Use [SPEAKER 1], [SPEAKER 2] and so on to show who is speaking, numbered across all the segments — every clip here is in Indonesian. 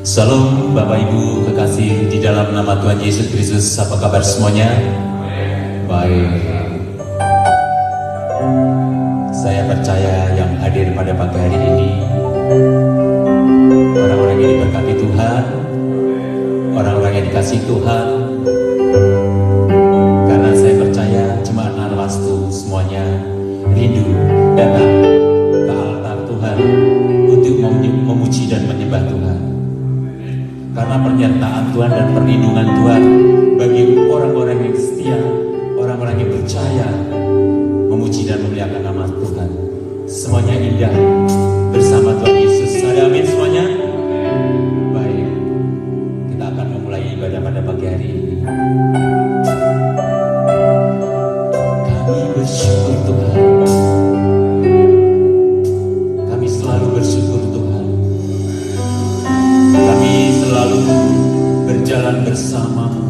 [SPEAKER 1] Salam Bapak Ibu kekasih di dalam nama Tuhan Yesus Kristus. Apa kabar semuanya? Baik. Saya percaya yang hadir pada pagi hari ini orang-orang yang diberkati Tuhan, orang-orang yang dikasihi Tuhan. Karena saya percaya jemaat Narwastu semuanya rindu datang ke altar Tuhan untuk memuji dan menyembah Tuhan. Karena penyertaan Tuhan dan perlindungan Tuhan bagi orang-orang yang setia, orang-orang yang percaya, memuji dan memuliakan nama Tuhan. Semuanya indah bersama Tuhan Yesus. Ada amin semuanya? Baik, kita akan memulai ibadah pada pagi hari ini. Kami bersyukur Tuhan. Kami selalu bersyukur Tuhan. Kami selalu berjalan bersama-Mu.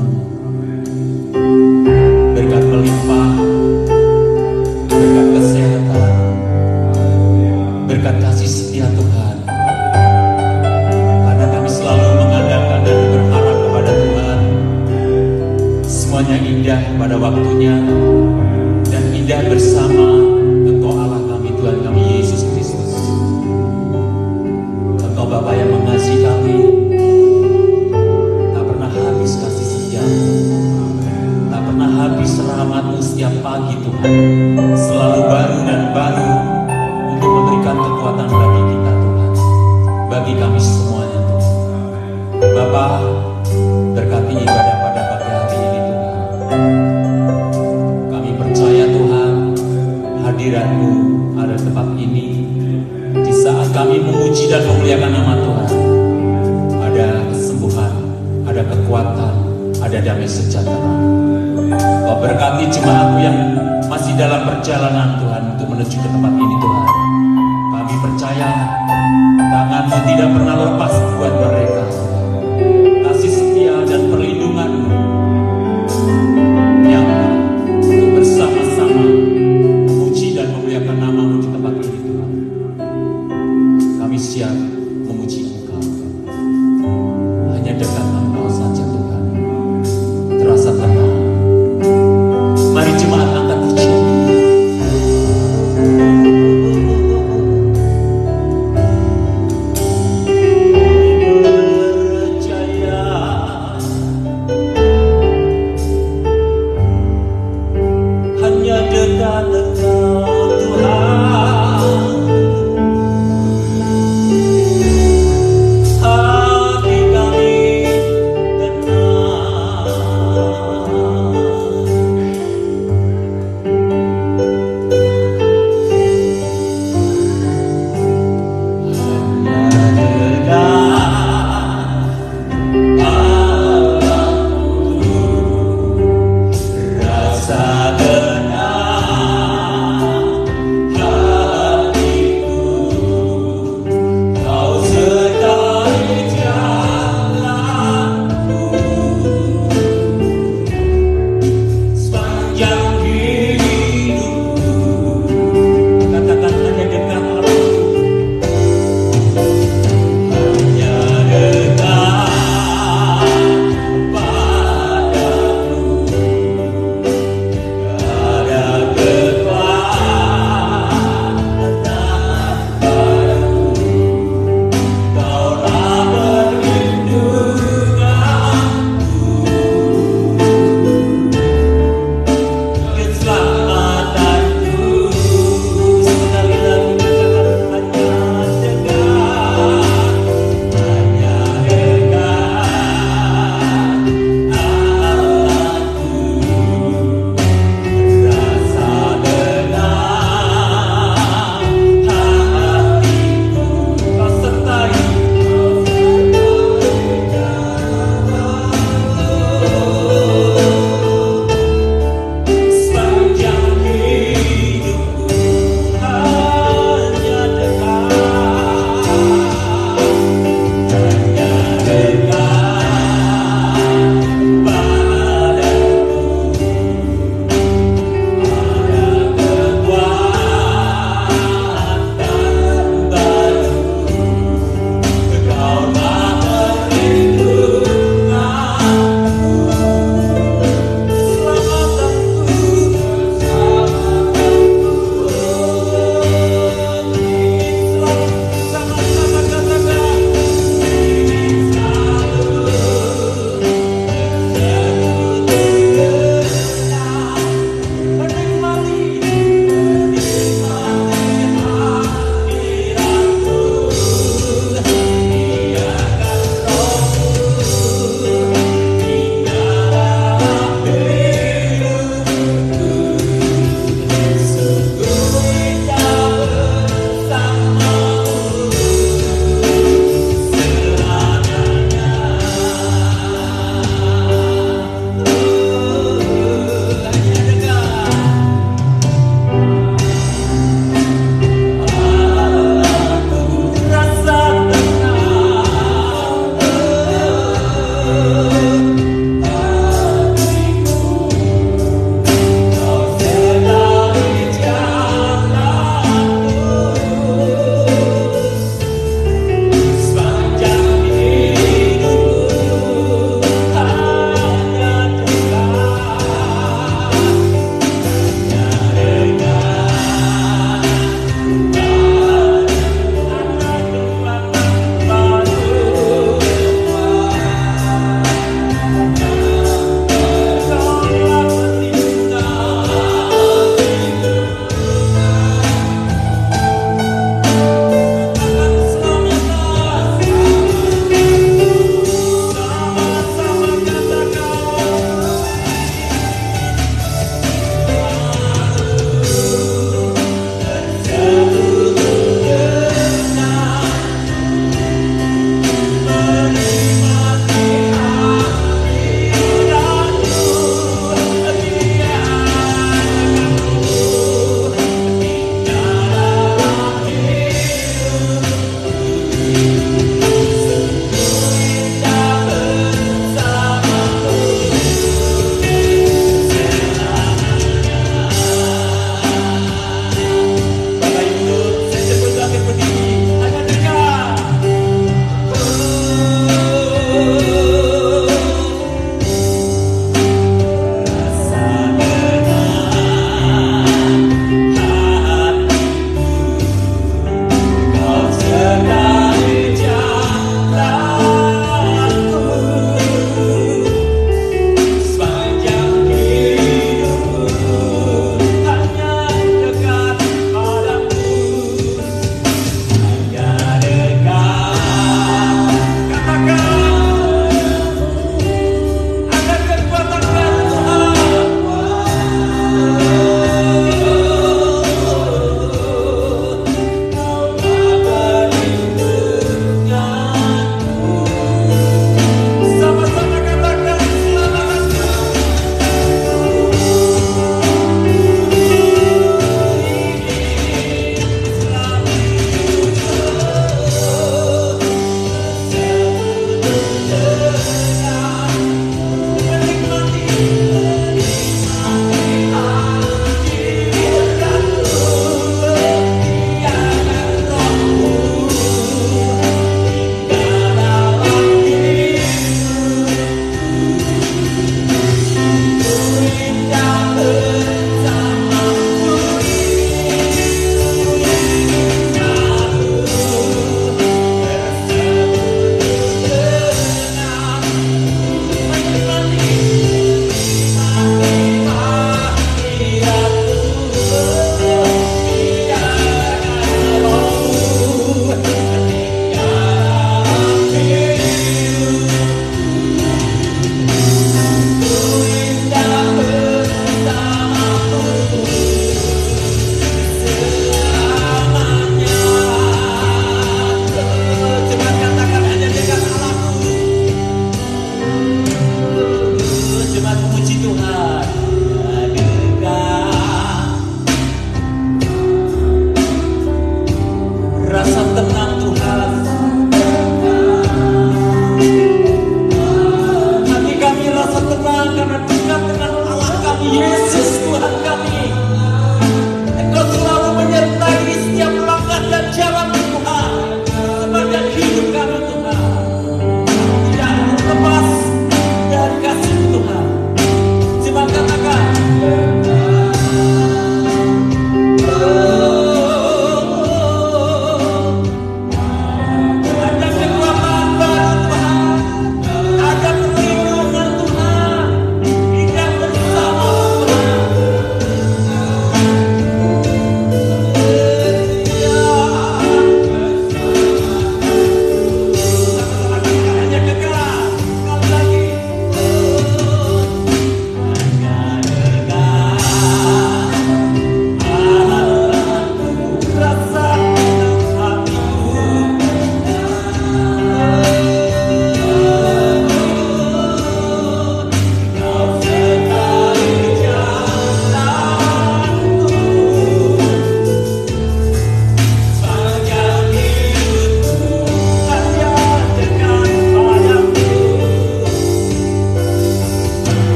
[SPEAKER 1] Berkat melimpah, berkat kesehatan, berkat kasih setia Tuhan. Karena kami selalu mengandalkan dan berharap kepada Tuhan. Semuanya indah pada waktunya dan indah bersama Engkau Allah kami, Tuhan kami Yesus Kristus. Engkau Bapa yang mengasihi kami, tak pernah habis kasih setia, tak pernah habis rahmat-Mu setiap pagi Tuhan. Selalu baru dan baru untuk memberikan kekuatan bagi kita Tuhan, bagi kami semuanya Tuhan. Bapa, berkati ibadah pada pagi hari ini Tuhan. Kami percaya Tuhan, hadirat-Mu ada di tempat ini. Di saat kami memuji dan memuliakan nama Tuhan, ada kesembuhan, ada kekuatan, ada damai sejahtera. Kau berkati jemaat-Mu yang masih dalam perjalanan Tuhan untuk menuju ke tempat ini Tuhan. Kami percaya tangan-Mu tidak pernah lepas buat mereka. Kasih setia dan perlindungan-Mu yang untuk bersama-sama memuji dan memuliakan nama-Mu di tempat ini Tuhan. Kami siap memuji Engkau. Hanya dekat Engkau saja Tuhan, terasa tenang. Mari jemaat angkat pujian. Percaya hanya dekat Engkau Tuhan.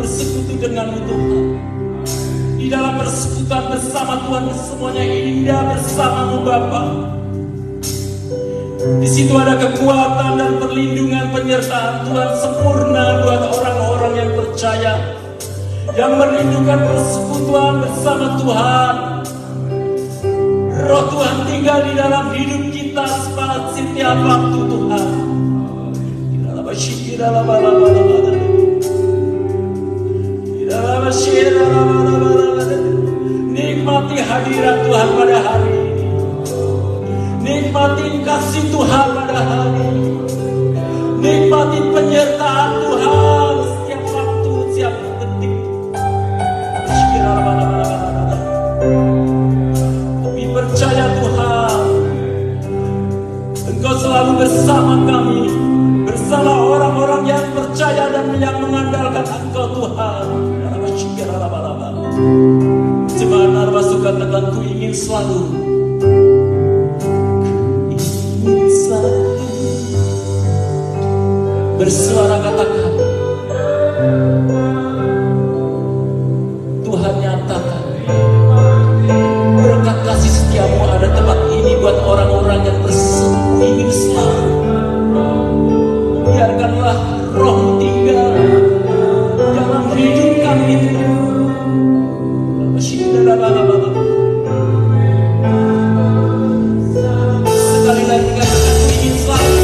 [SPEAKER 1] bersekutu denganmu Tuhan. Di dalam persekutuan bersama Tuhan semuanya indah bersamamu Bapa. Di situ ada kekuatan dan perlindungan penyertaan Tuhan sempurna buat orang-orang yang percaya, yang merindukan persekutuan bersama Tuhan. Roh Tuhan tinggal di dalam hidup kita setiap waktu Tuhan. Nikmati hadirat Tuhan pada hari ini. Nikmati kasih Tuhan pada hari ini. Nikmati penyertaan Tuhan setiap waktu, setiap detik. Kami percaya Tuhan, Engkau selalu bersama kami, bersama orang-orang yang percaya dan yang mengandalkan Engkau Tuhan. Jemaat Narwasu katakan, ku ingin selalu, bersuara katakan, Tuhan nyatakan berkat kasih setiamu ada tempat ini buat orang-orang yang bersemu ingin selalu. Biarkanlah rohmu tinggal dalam hidup kami Tuhan. Sekali lagi katakan, ku ingin selalu.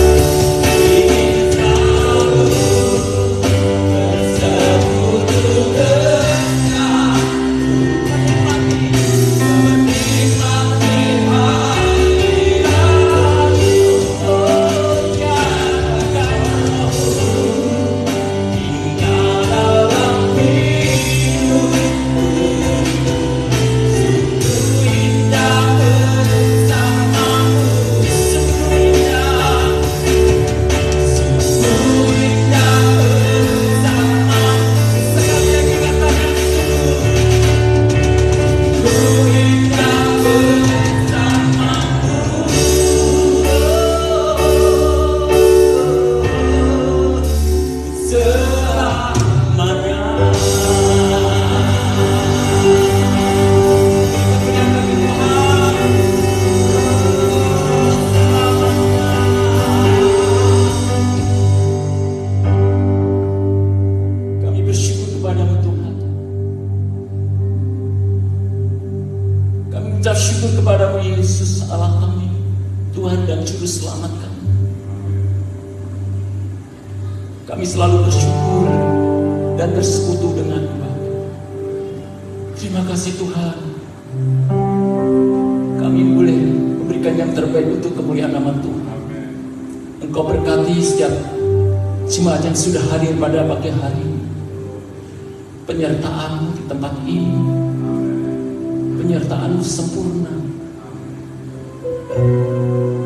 [SPEAKER 1] Syukur kepadamu Yesus Allah kami, Tuhan dan Juru Selamat kami. Kami selalu bersyukur dan bersekutu denganmu Bapa. Terima kasih Tuhan, kami boleh memberikan yang terbaik untuk kemuliaan nama Tuhan. Engkau berkati setiap jemaat yang sudah hadir pada pagi hari ini. Penyertaan-Mu di tempat ini, penyertaan-Mu sempurna,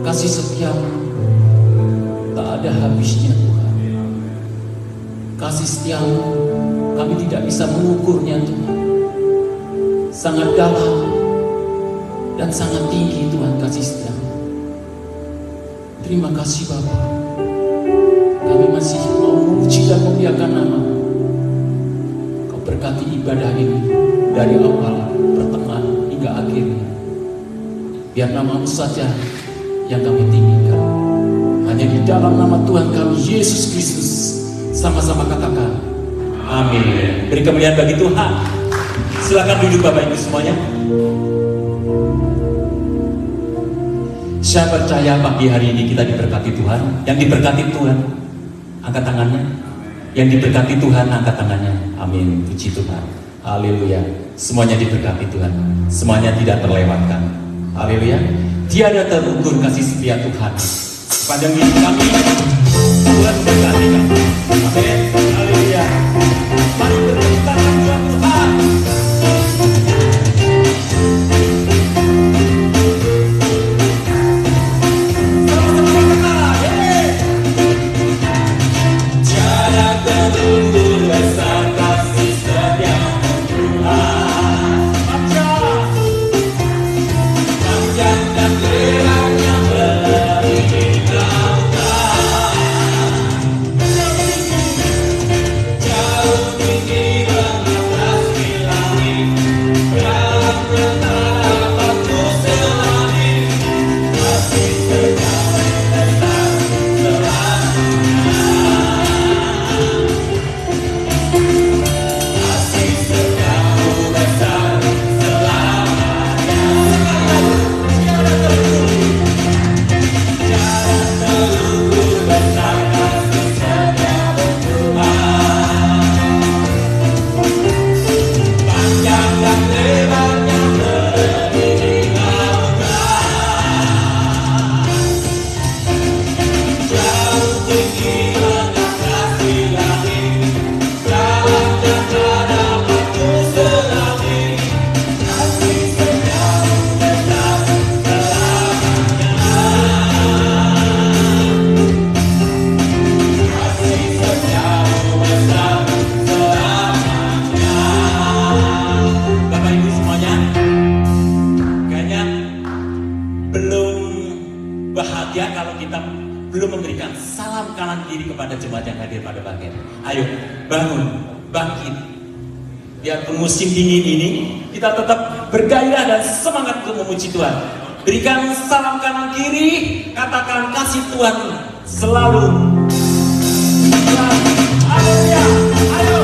[SPEAKER 1] kasih setia-Mu tak ada habisnya Tuhan. Kasih setia-Mu kami tidak bisa mengukurnya Tuhan. Sangat dalam dan sangat tinggi Tuhan kasih setia-Mu. Terima kasih Bapa. Kami masih mau memuji dan memuliakan nama-Mu. Kau berkati ibadah ini dari awal, pertengahan hingga akhirnya. Biar nama-Mu saja yang kami tinggikan. Hanya di dalam nama Tuhan kami Yesus Kristus. Sama-sama katakan amin. Beri kemuliaan bagi Tuhan. Silakan duduk Bapak Ibu semuanya. Saya percaya pagi hari ini kita diberkati Tuhan. Yang diberkati Tuhan angkat tangannya. Yang diberkati Tuhan angkat tangannya. Amin. Puji Tuhan. Haleluya. Semuanya diberkati Tuhan. Semuanya tidak terlewatkan. Haleluya. Tiada terukur kasih setia Tuhan sepanjang hidup kami. Tuhan berkati kami. Amin. Haleluya. Mari bertepuk tangan buat Tuhan. diri kepada jemaat yang hadir pada pagi hari. Ayo bangun, bangkit. Biarpun musim dingin ini, kita tetap bergairah dan semangat untuk memuji Tuhan. Berikan salam kanan kiri, katakan kasih Tuhan selalu. Haleluya, ayo.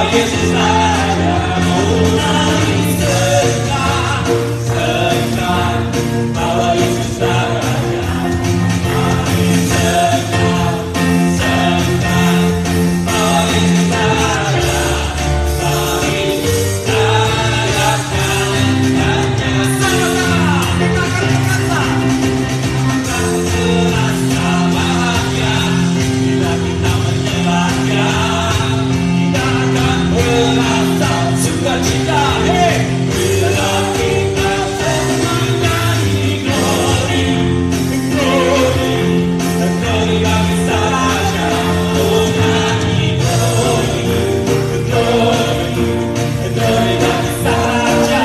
[SPEAKER 1] Yesus ada, mulai sekarang, bahwa Yesus ada, mulai sekarang, bahwa Yesus ada, mari rayakan hanya sama-sama kita akan merasa bahagia bila kita menyerahkan. Kita akan merasa sukacita, bila kita menyanyi glory, glory, glory bagi saja. Oh nyanyi glory, glory, glory bagi saja.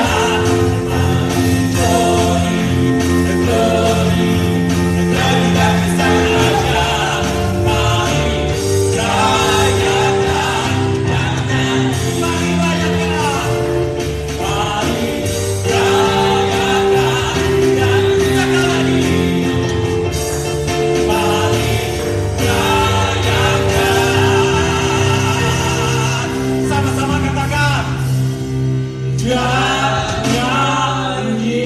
[SPEAKER 1] Glory, glory, glory bagi saja. Mari rayakan dan nyanyi, mari rayakan, mari rayakan dan sekali lagi, mari rayakan. Sama-sama katakan, dan nyanyi.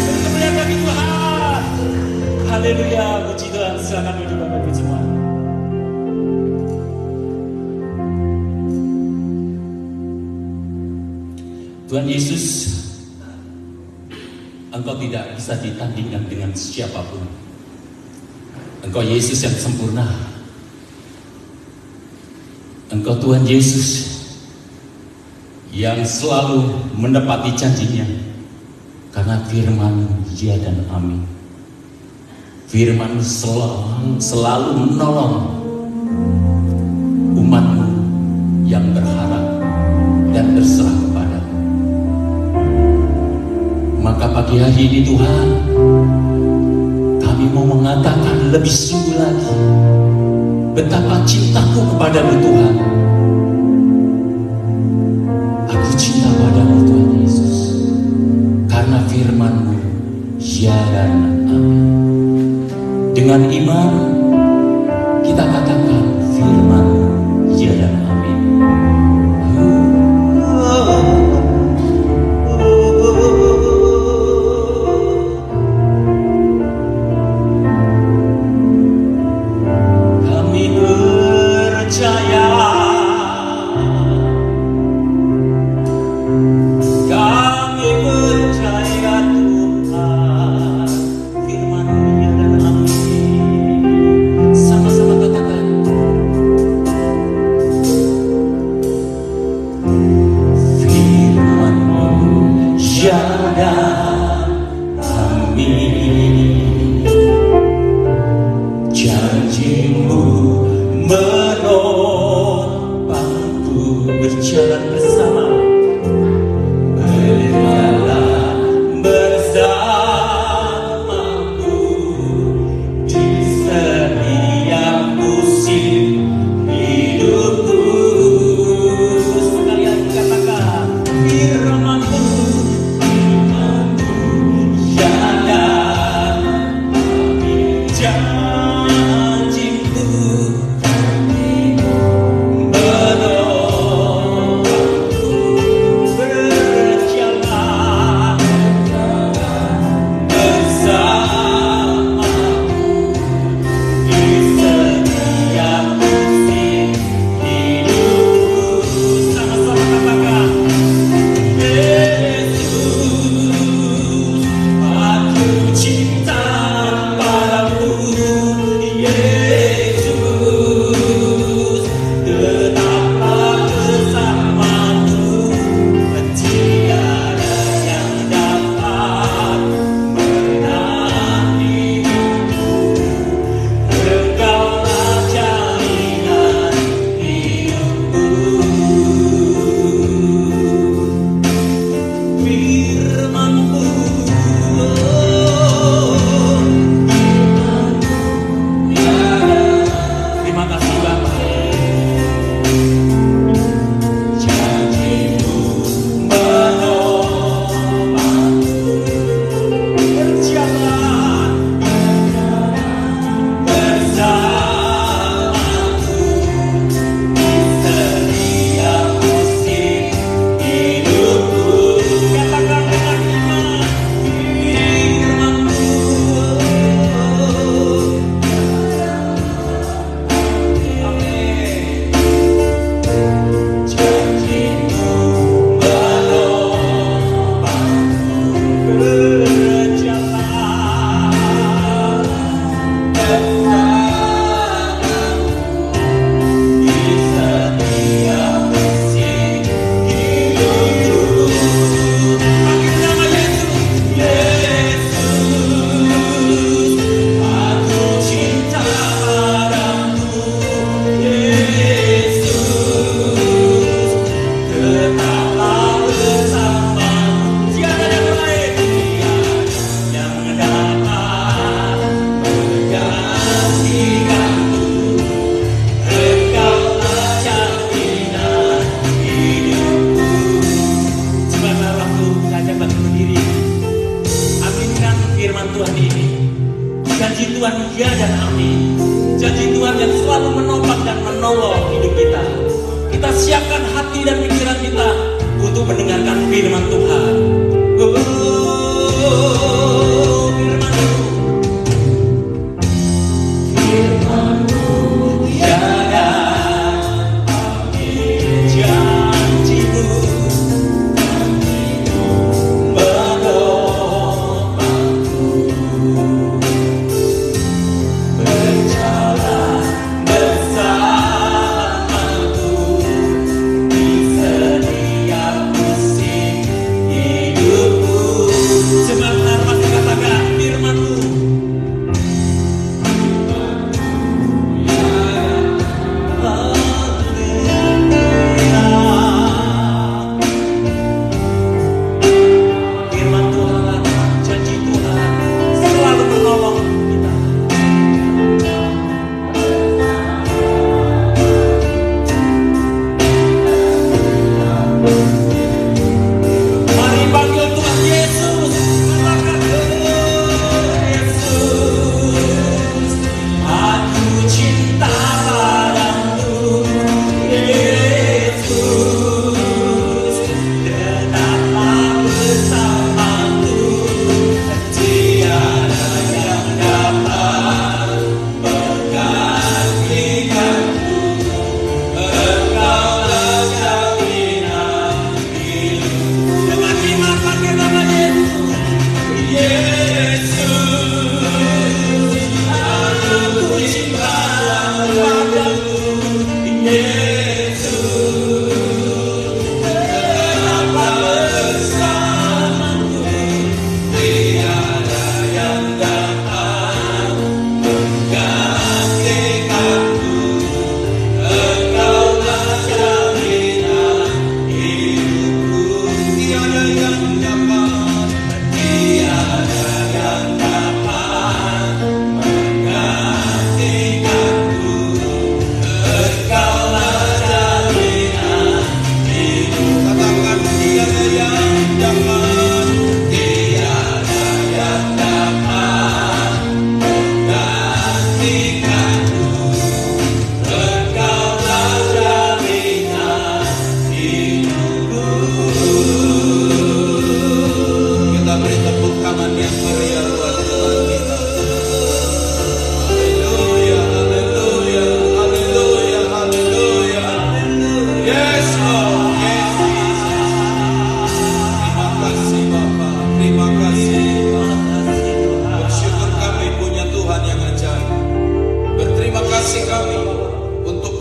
[SPEAKER 1] Untuk melihat bagi Tuhan. Haleluya, puji Tuhan. Silakan duduk Bapak Ibu semua. Tuhan Yesus, Engkau tidak bisa ditandingkan dengan siapapun. Engkau Yesus yang sempurna. Engkau Tuhan Yesus yang selalu menepati janjinya, karena firman ya dan amin. Firman selalu menolong umatmu yang berharap dan berserah kepadamu. Maka pagi hari ini Tuhan, kami mau mengatakan lebih sungguh lagi betapa cintaku kepadamu Tuhan. Aku cinta padamu Tuhan Yesus, karena firman-Mu ya dan amin. Dengan iman kita katakan firman-Mu ya dan amin. Kami percaya, kami percaya Tuhan, firman-Mu ya dan amin.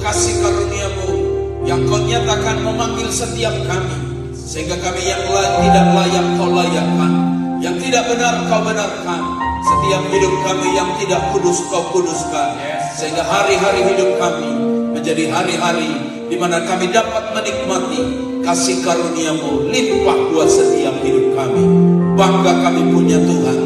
[SPEAKER 2] kasih karunia-Mu yang Kau nyatakan memanggil setiap kami, sehingga kami yang tidak layak Kau layakkan, yang tidak benar Kau benarkan, setiap hidup kami yang tidak kudus Kau kuduskan, sehingga hari-hari hidup kami menjadi hari-hari di mana kami dapat menikmati kasih karunia-Mu limpah buat setiap hidup kami. Bangga kami punya Tuhan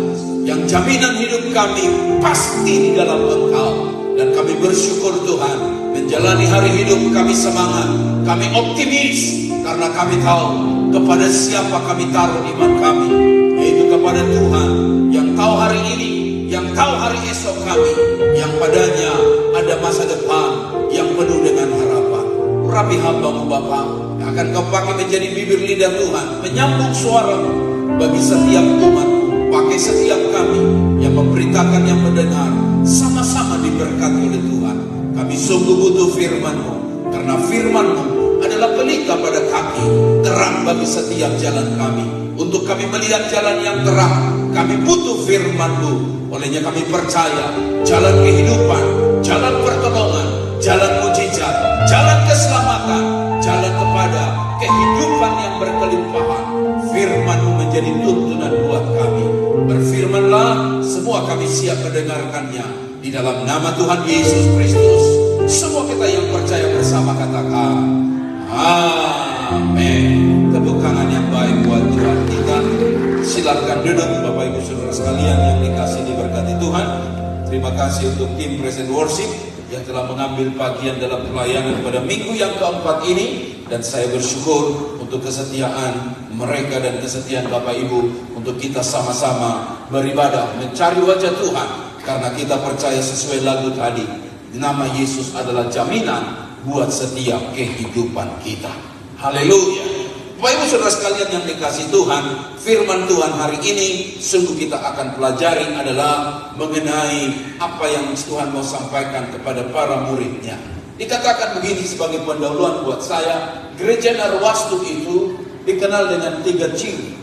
[SPEAKER 2] yang jaminan hidup kami pasti di dalam Engkau, dan kami bersyukur Tuhan menjalani hari hidup kami semangat, kami optimis karena kami tahu kepada siapa kami taruh iman kami, yaitu kepada Tuhan yang tahu hari ini, yang tahu hari esok kami, yang padanya ada masa depan yang penuh dengan harapan. Urapi hamba-Mu Bapa yang akan Kau pakai menjadi bibir lidah Tuhan, menyambung suara-Mu bagi setiap umat-Mu. Pakai setiap kami yang memberitakan, yang mendengar, sama-sama diberkati oleh Tuhan. Kami sungguh butuh firman-Mu, karena firman-Mu adalah pelita pada kaki, terang bagi setiap jalan kami. Untuk kami melihat jalan yang terang, kami butuh firman-Mu. Olehnya kami percaya jalan kehidupan, jalan pertolongan, jalan mujizat, jalan keselamatan, jalan kepada kehidupan yang berkelimpahan, firman-Mu menjadi tuntunan buat kami. Berfirmanlah, semua kami siap mendengarkannya. Di dalam nama Tuhan Yesus Kristus, semua kita yang percaya bersama katakan amin. Tepuk tangan yang baik buat Tuhan kita. Silakan duduk Bapak Ibu Saudara sekalian yang dikasihi diberkati Tuhan. Terima kasih untuk tim Present Worship yang telah mengambil bagian dalam pelayanan pada minggu yang keempat ini, dan saya bersyukur untuk kesetiaan mereka dan kesetiaan Bapak Ibu untuk kita sama-sama beribadah mencari wajah Tuhan, karena kita percaya sesuai lagu tadi, nama Yesus adalah jaminan buat setiap kehidupan kita. Haleluya. Bapak Ibu Saudara sekalian yang dikasihi Tuhan, firman Tuhan hari ini sungguh kita akan pelajari adalah mengenai apa yang Tuhan mau sampaikan kepada para muridnya. Dikatakan begini sebagai pendahuluan buat saya, gereja Narwastu itu dikenal dengan 3 ciri.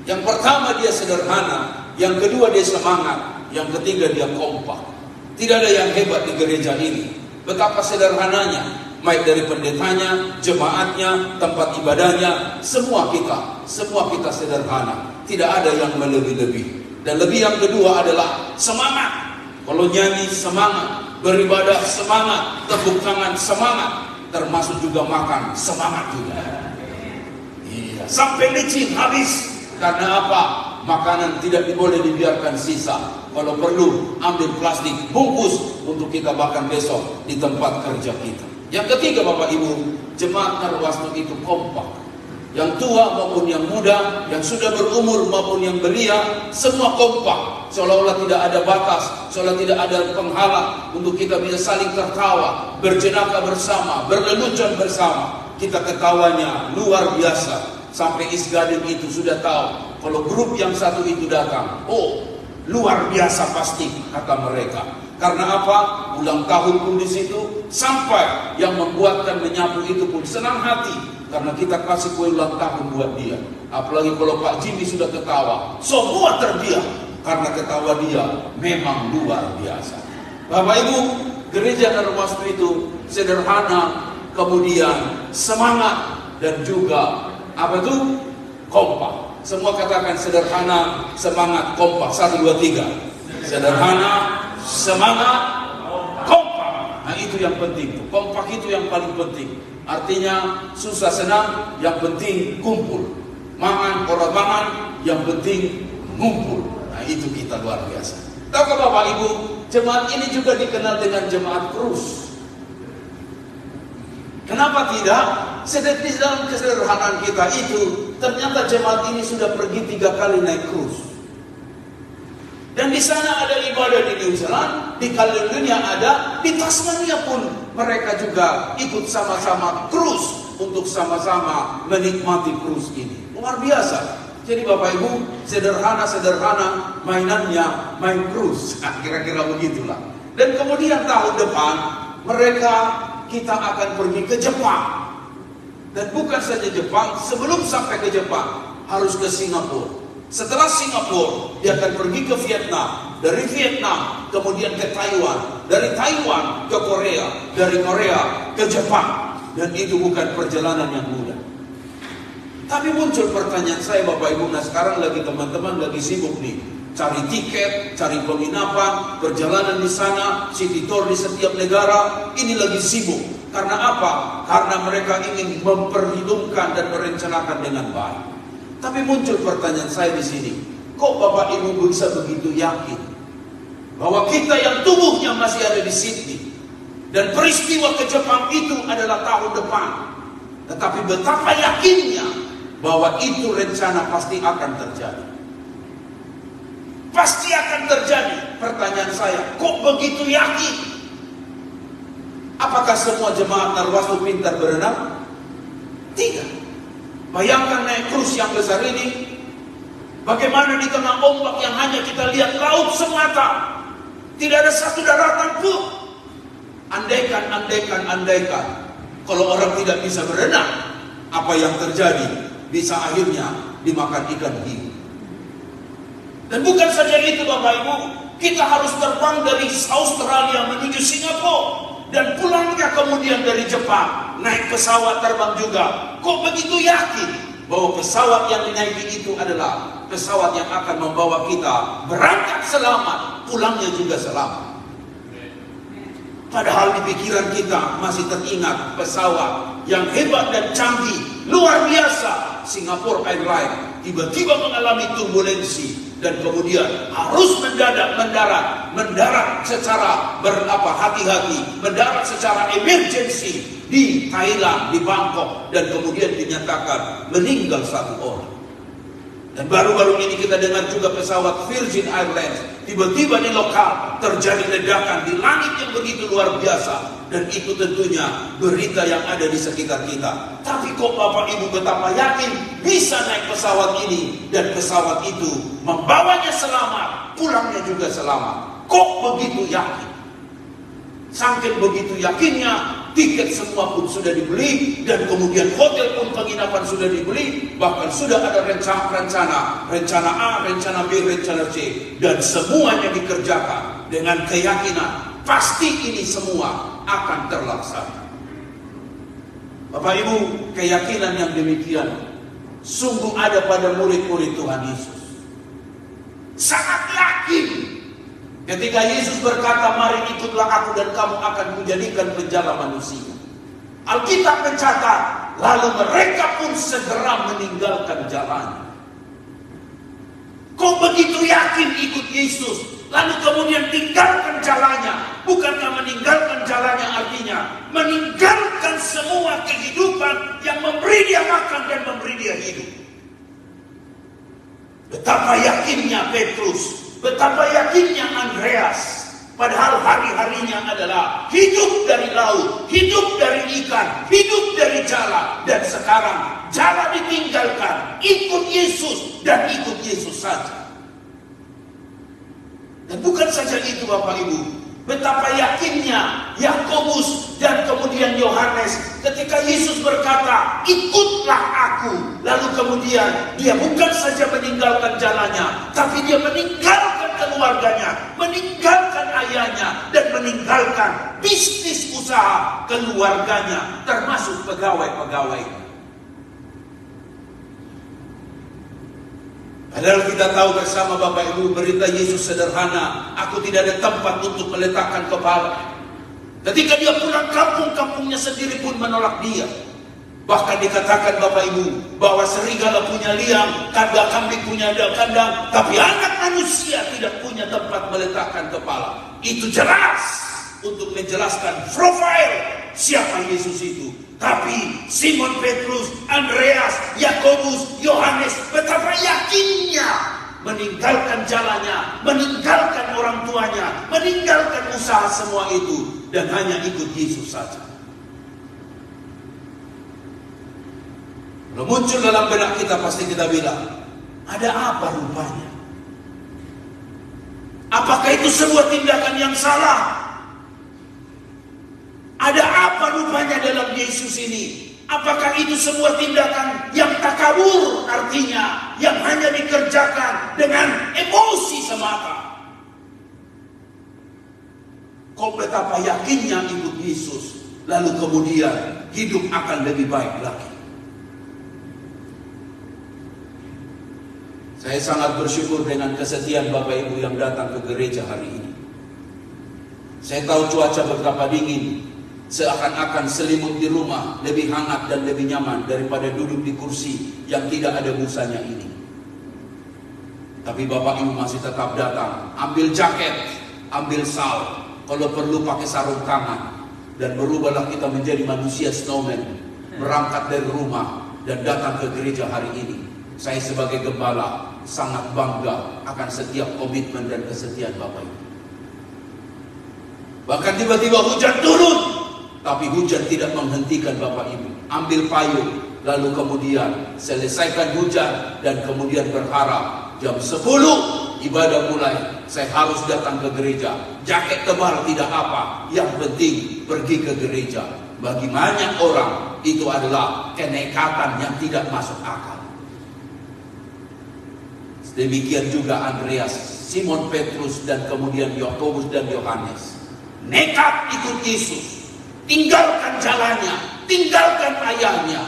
[SPEAKER 2] Yang pertama dia sederhana, yang kedua dia semangat, yang ketiga dia kompak. Tidak ada yang hebat di gereja ini. Betapa sederhananya, baik dari pendetanya, jemaatnya, tempat ibadahnya, semua kita sederhana. Tidak ada yang melebih-lebih. Dan lebih yang kedua adalah semangat. Kalau nyanyi semangat, beribadah semangat, tepuk tangan semangat, termasuk juga makan semangat juga. Iya, sampai licin habis. Karena apa? Makanan tidak boleh dibiarkan sisa. Kalau perlu ambil plastik, bungkus untuk kita makan besok di tempat kerja kita. Yang ketiga Bapak Ibu, jemaat Narwastu itu kompak. Yang tua maupun yang muda, yang sudah berumur maupun yang belia, semua kompak. Seolah-olah tidak ada batas, seolah tidak ada penghalang untuk kita bisa saling tertawa, berjenaka bersama, berlelucon bersama. Kita ketawanya luar biasa. Sampai Isgadin itu sudah tahu kalau grup yang satu itu datang, oh luar biasa pasti kata mereka. Karena apa? Ulang tahun pun di situ, sampai yang membuat dan menyapu itu pun senang hati karena kita kasih kue ulang tahun buat dia. Apalagi kalau Pak Jimmy sudah ketawa, semua terdiam karena ketawa dia memang luar biasa. Bapak Ibu, gereja Narwastu itu sederhana, kemudian semangat, dan juga apa tuh? Kompak. Semua katakan sederhana, semangat, kompak. 1, 2, 3. Sederhana, semangat, kompak. Nah itu yang penting. Kompak itu yang paling penting. Artinya susah senang, yang penting kumpul. Mangan, orang mangan, yang penting ngumpul. Nah itu kita luar biasa. Tahukah Bapak Ibu, jemaat ini juga dikenal dengan jemaat krus. Kenapa tidak? Sedang dalam kesederhanaan kita itu, ternyata jemaat ini sudah pergi 3 kali naik krus. Dan di sana ada ibadah di New Zealand, di Caledonia ada, di Tasmania pun mereka juga ikut sama-sama krus untuk sama-sama menikmati krus ini. Luar biasa. Jadi Bapak Ibu, sederhana-sederhana mainannya main krus. Nah, kira-kira begitulah. Dan kemudian tahun depan kita akan pergi ke Jepang. Dan bukan saja Jepang, sebelum sampai ke Jepang harus ke Singapura. Setelah Singapura, dia akan pergi ke Vietnam. Dari Vietnam kemudian ke Taiwan. Dari Taiwan ke Korea. Dari Korea ke Jepang. Dan itu bukan perjalanan yang mudah. Tapi muncul pertanyaan saya, Bapak Ibu, nah sekarang lagi teman-teman lagi sibuk nih, cari tiket, cari penginapan, perjalanan di sana, city tour di setiap negara, ini lagi sibuk. Karena apa? Karena mereka ingin memperhitungkan dan merencanakan dengan baik. Tapi muncul pertanyaan saya di sini, kok Bapak Ibu bisa begitu yakin bahwa kita yang tubuhnya masih ada di Sydney dan peristiwa ke Jepang itu adalah tahun depan, tetapi betapa yakinnya bahwa itu rencana pasti akan terjadi. Pasti akan terjadi. Pertanyaan saya, kok begitu yakin? Apakah semua jemaat Narwastu pintar berenang? Tidak. Bayangkan naik krus yang besar ini, bagaimana di tengah ombak yang hanya kita lihat laut semata, tidak ada satu daratan pun. Andaikan, kalau orang tidak bisa berenang, apa yang terjadi? Bisa akhirnya dimakan ikan hiu. Dan bukan saja itu Bapak Ibu, kita harus terbang dari Australia menuju Singapura, dan pulangnya kemudian dari Jepang, naik pesawat terbang juga. Kok begitu yakin bahwa pesawat yang dinaiki itu adalah pesawat yang akan membawa kita berangkat selamat, pulangnya juga selamat? Padahal di pikiran kita masih teringat pesawat yang hebat dan canggih, luar biasa, Singapore Airlines, tiba-tiba mengalami turbulensi dan kemudian harus mendarat secara hati-hati, mendarat secara emergency di Thailand, di Bangkok, dan kemudian dinyatakan meninggal 1 orang. Dan baru-baru ini kita dengar juga pesawat Virgin Airlines tiba-tiba di lokal terjadi ledakan di langit yang begitu luar biasa. Dan itu tentunya berita yang ada di sekitar kita. Tapi kok Bapak Ibu betapa yakin bisa naik pesawat ini, dan pesawat itu membawanya selamat, pulangnya juga selamat. Kok begitu yakin? Saking begitu yakinnya, tiket semua pun sudah dibeli, dan kemudian hotel pun penginapan sudah dibeli, bahkan sudah ada rencana A, rencana B, rencana C, dan semuanya dikerjakan dengan keyakinan pasti ini semua akan terlaksana. Bapak Ibu, keyakinan yang demikian sungguh ada pada murid-murid Tuhan Yesus. Sangat yakin ketika Yesus berkata, "Mari ikutlah aku dan kamu akan menjadikan penjala manusia." Alkitab mencatat, lalu mereka pun segera meninggalkan jalannya. Kok begitu yakin ikut Yesus, lalu kemudian tinggalkan jalannya? Bukankah meninggalkan jalannya artinya meninggalkan semua kehidupan yang memberi dia makan dan memberi dia hidup? Betapa yakinnya Petrus, betapa yakinnya Andreas, padahal hari-harinya adalah hidup dari laut, hidup dari ikan, hidup dari jala, dan sekarang jala ditinggalkan, ikut Yesus dan ikut Yesus saja. Dan bukan saja itu Bapak Ibu, betapa yakinnya Yakobus dan kemudian Yohanes ketika Yesus berkata, "Ikutlah aku." Lalu kemudian dia bukan saja meninggalkan jalannya, tapi dia meninggalkan keluarganya, meninggalkan ayahnya, dan meninggalkan bisnis usaha keluarganya, termasuk pegawai-pegawai. Padahal kita tahu bersama Bapak Ibu, berita Yesus sederhana, "Aku tidak ada tempat untuk meletakkan kepala." Ketika dia pulang kampung, kampungnya sendiri pun menolak dia. Bahkan dikatakan Bapak Ibu, bahwa serigala punya liang, kambing punya kandang, tapi anak manusia tidak punya tempat meletakkan kepala. Itu jelas untuk menjelaskan profil siapa Yesus itu. Tapi Simon Petrus, Andreas, Yakobus, Yohanes, betapa yakinnya meninggalkan jalannya, meninggalkan orang tuanya, meninggalkan usaha semua itu, dan hanya ikut Yesus saja. Kalau muncul dalam benak kita, pasti kita bilang, ada apa rupanya? Apakah itu sebuah tindakan yang salah? Ada apa rupanya dalam Yesus ini? Apakah itu sebuah tindakan yang takabur, artinya yang hanya dikerjakan dengan emosi semata? Kok betapa yakinnya ikut Yesus, lalu kemudian hidup akan lebih baik lagi. Saya sangat bersyukur dengan kesetiaan Bapak Ibu yang datang ke gereja hari ini. Saya tahu cuaca betapa dingin, seakan-akan selimut di rumah lebih hangat dan lebih nyaman daripada duduk di kursi yang tidak ada busanya ini. Tapi Bapak Ibu masih tetap datang, ambil jaket, ambil sal, kalau perlu pakai sarung tangan, dan berubahlah kita menjadi manusia snowman, berangkat dari rumah dan datang ke gereja hari ini. Saya sebagai gembala sangat bangga akan setiap komitmen dan kesetiaan Bapak Ibu. Bahkan tiba-tiba hujan turun, tapi hujan tidak menghentikan Bapak Ibu. Ambil payung, lalu kemudian selesaikan hujan, dan kemudian berharap jam 10 ibadah mulai, saya harus datang ke gereja. Jaket tebal tidak apa, yang penting pergi ke gereja. Bagi banyak orang itu adalah kenekatan yang tidak masuk akal. Demikian juga Andreas, Simon Petrus, dan kemudian Yakobus dan Yohanes. Nekat ikut Yesus, tinggalkan jalannya, tinggalkan ayahnya.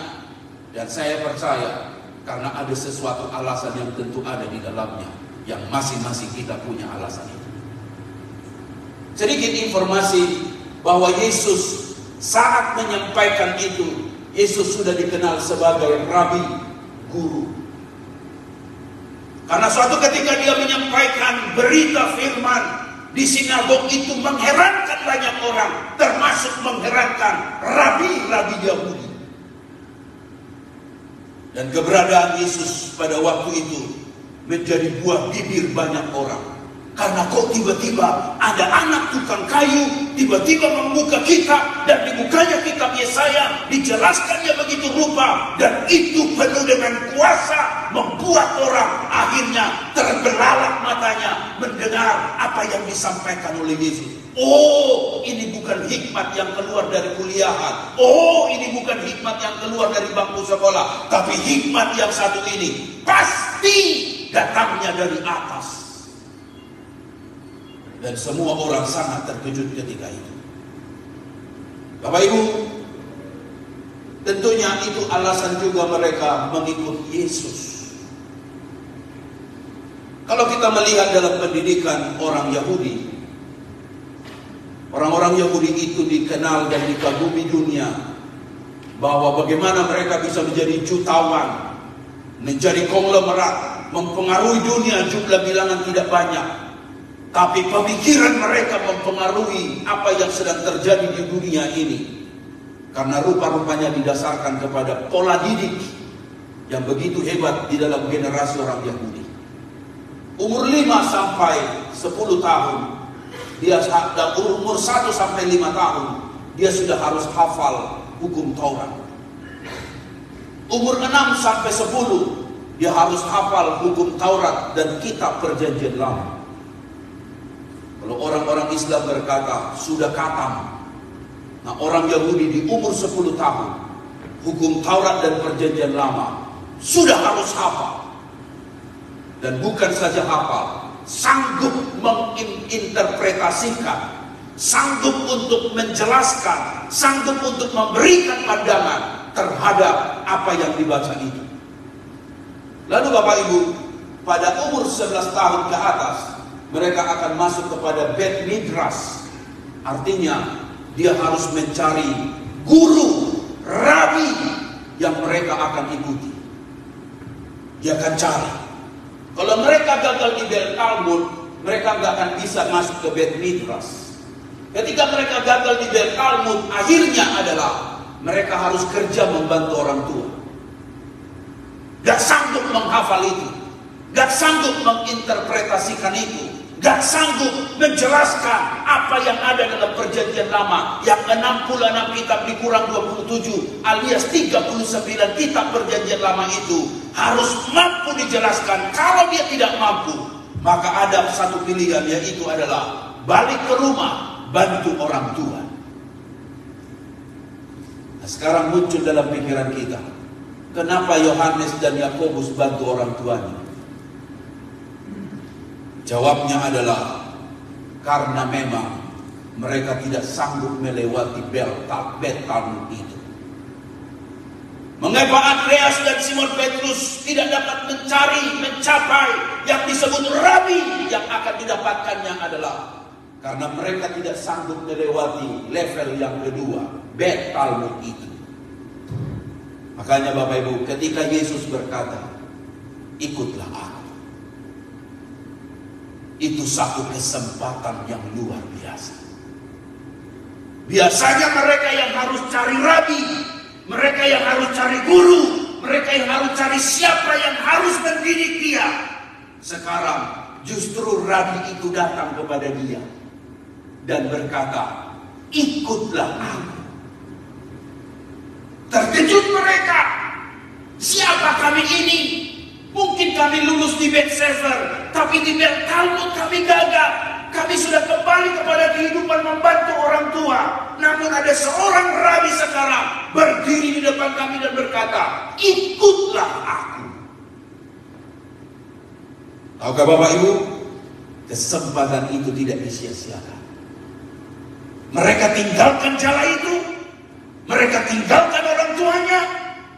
[SPEAKER 2] Dan saya percaya karena ada sesuatu alasan yang tentu ada di dalamnya, yang masing-masing kita punya alasan itu. Sedikit informasi bahwa Yesus saat menyampaikan itu, Yesus sudah dikenal sebagai Rabi, Guru. Karena suatu ketika dia menyampaikan berita firman di sinagog itu mengherankan banyak orang, termasuk mengherankan rabi-rabi Yahudi. Dan keberadaan Yesus pada waktu itu menjadi buah bibir banyak orang. Karena kok tiba-tiba ada anak tukang kayu tiba-tiba membuka kitab, dan dibukanya kitab Yesaya, dijelaskannya begitu rupa, dan itu penuh dengan kuasa, membuat orang akhirnya terbelalak matanya mendengar apa yang disampaikan oleh Yesus. Oh, ini bukan hikmat yang keluar dari kuliahan. Oh, ini bukan hikmat yang keluar dari bangku sekolah. Tapi hikmat yang satu ini pasti datangnya dari atas. Dan semua orang sangat terkejut ketika itu. Bapak Ibu, tentunya itu alasan juga mereka mengikut Yesus. Kalau kita melihat dalam pendidikan orang Yahudi, orang-orang Yahudi itu dikenal dan dikagumi dunia bahwa bagaimana mereka bisa menjadi jutawan, menjadi konglomerat, mempengaruhi dunia. Jumlah bilangan tidak banyak, tapi pemikiran mereka mempengaruhi apa yang sedang terjadi di dunia ini. Karena rupa-rupanya didasarkan kepada pola didik yang begitu hebat di dalam generasi orang Yahudi. Umur 5 sampai 10 tahun, dia umur 1 sampai 5 tahun, dia sudah harus hafal hukum Taurat. Umur 6 sampai 10, dia harus hafal hukum Taurat dan kitab Perjanjian Lama. Kalau orang-orang Islam berkata sudah khatam, nah orang Yahudi di umur 10 tahun hukum Taurat dan Perjanjian Lama sudah harus hafal. Dan bukan saja hafal, sanggup menginterpretasikan, sanggup untuk menjelaskan, sanggup untuk memberikan pandangan terhadap apa yang dibaca itu. Lalu Bapak Ibu, pada umur 11 tahun ke atas, mereka akan masuk kepada Bet Midrash. Artinya dia harus mencari guru, rabi yang mereka akan ikuti. Dia akan cari. Kalau mereka gagal di Bet Talmud, mereka nggak akan bisa masuk ke Bet Midrash. Ketika mereka gagal di Bet Talmud, akhirnya adalah mereka harus kerja membantu orang tua. Gak sanggup menghafal itu, gak sanggup menginterpretasikan itu, gak sanggup menjelaskan apa yang ada dalam Perjanjian Lama yang 66 kitab dikurang 27 alias 39 kitab Perjanjian Lama itu harus mampu dijelaskan. Kalau dia tidak mampu, maka ada satu pilihan, yaitu adalah balik ke rumah, bantu orang tua. Nah, sekarang muncul dalam pikiran kita, kenapa Yohanes dan Yakobus bantu orang tuanya? Jawabnya adalah karena memang mereka tidak sanggup melewati Bet Talmud itu. Mengapa Andreas dan Simon Petrus tidak dapat mencapai yang disebut Rabi, yang akan didapatkannya adalah karena mereka tidak sanggup melewati level yang kedua, Bet Talmud itu. Makanya Bapak Ibu, ketika Yesus berkata, ikutlah aku, itu satu kesempatan yang luar biasa. Biasanya mereka yang harus cari rabi, mereka yang harus cari guru, mereka yang harus cari siapa yang harus mendidik dia. Sekarang justru rabi itu datang kepada dia dan berkata, ikutlah aku. Terkejut mereka, siapa kami ini? Mungkin kami lulus di Bet Sefer, tapi di Bet Talmud kami gagal. Kami sudah kembali kepada kehidupan membantu orang tua. Namun ada seorang rabi sekarang berdiri di depan kami dan berkata, ikutlah aku. Tahukah Bapak Ibu, kesempatan itu tidak disia-siakan. Mereka tinggalkan jala itu, mereka tinggalkan orang tuanya,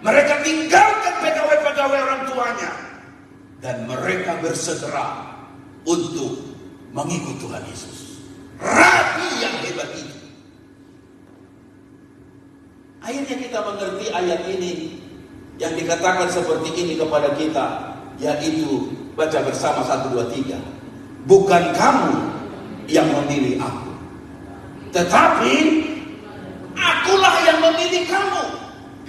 [SPEAKER 2] mereka tinggalkan pegawai-pegawai orang tuanya, dan mereka bersegera untuk mengikut Tuhan Yesus. Rabi yang hebat itu. Akhirnya kita mengerti ayat ini yang dikatakan seperti ini kepada kita, yaitu baca bersama 1, 2, 3. Bukan kamu yang memilih aku, tetapi akulah yang memilih kamu,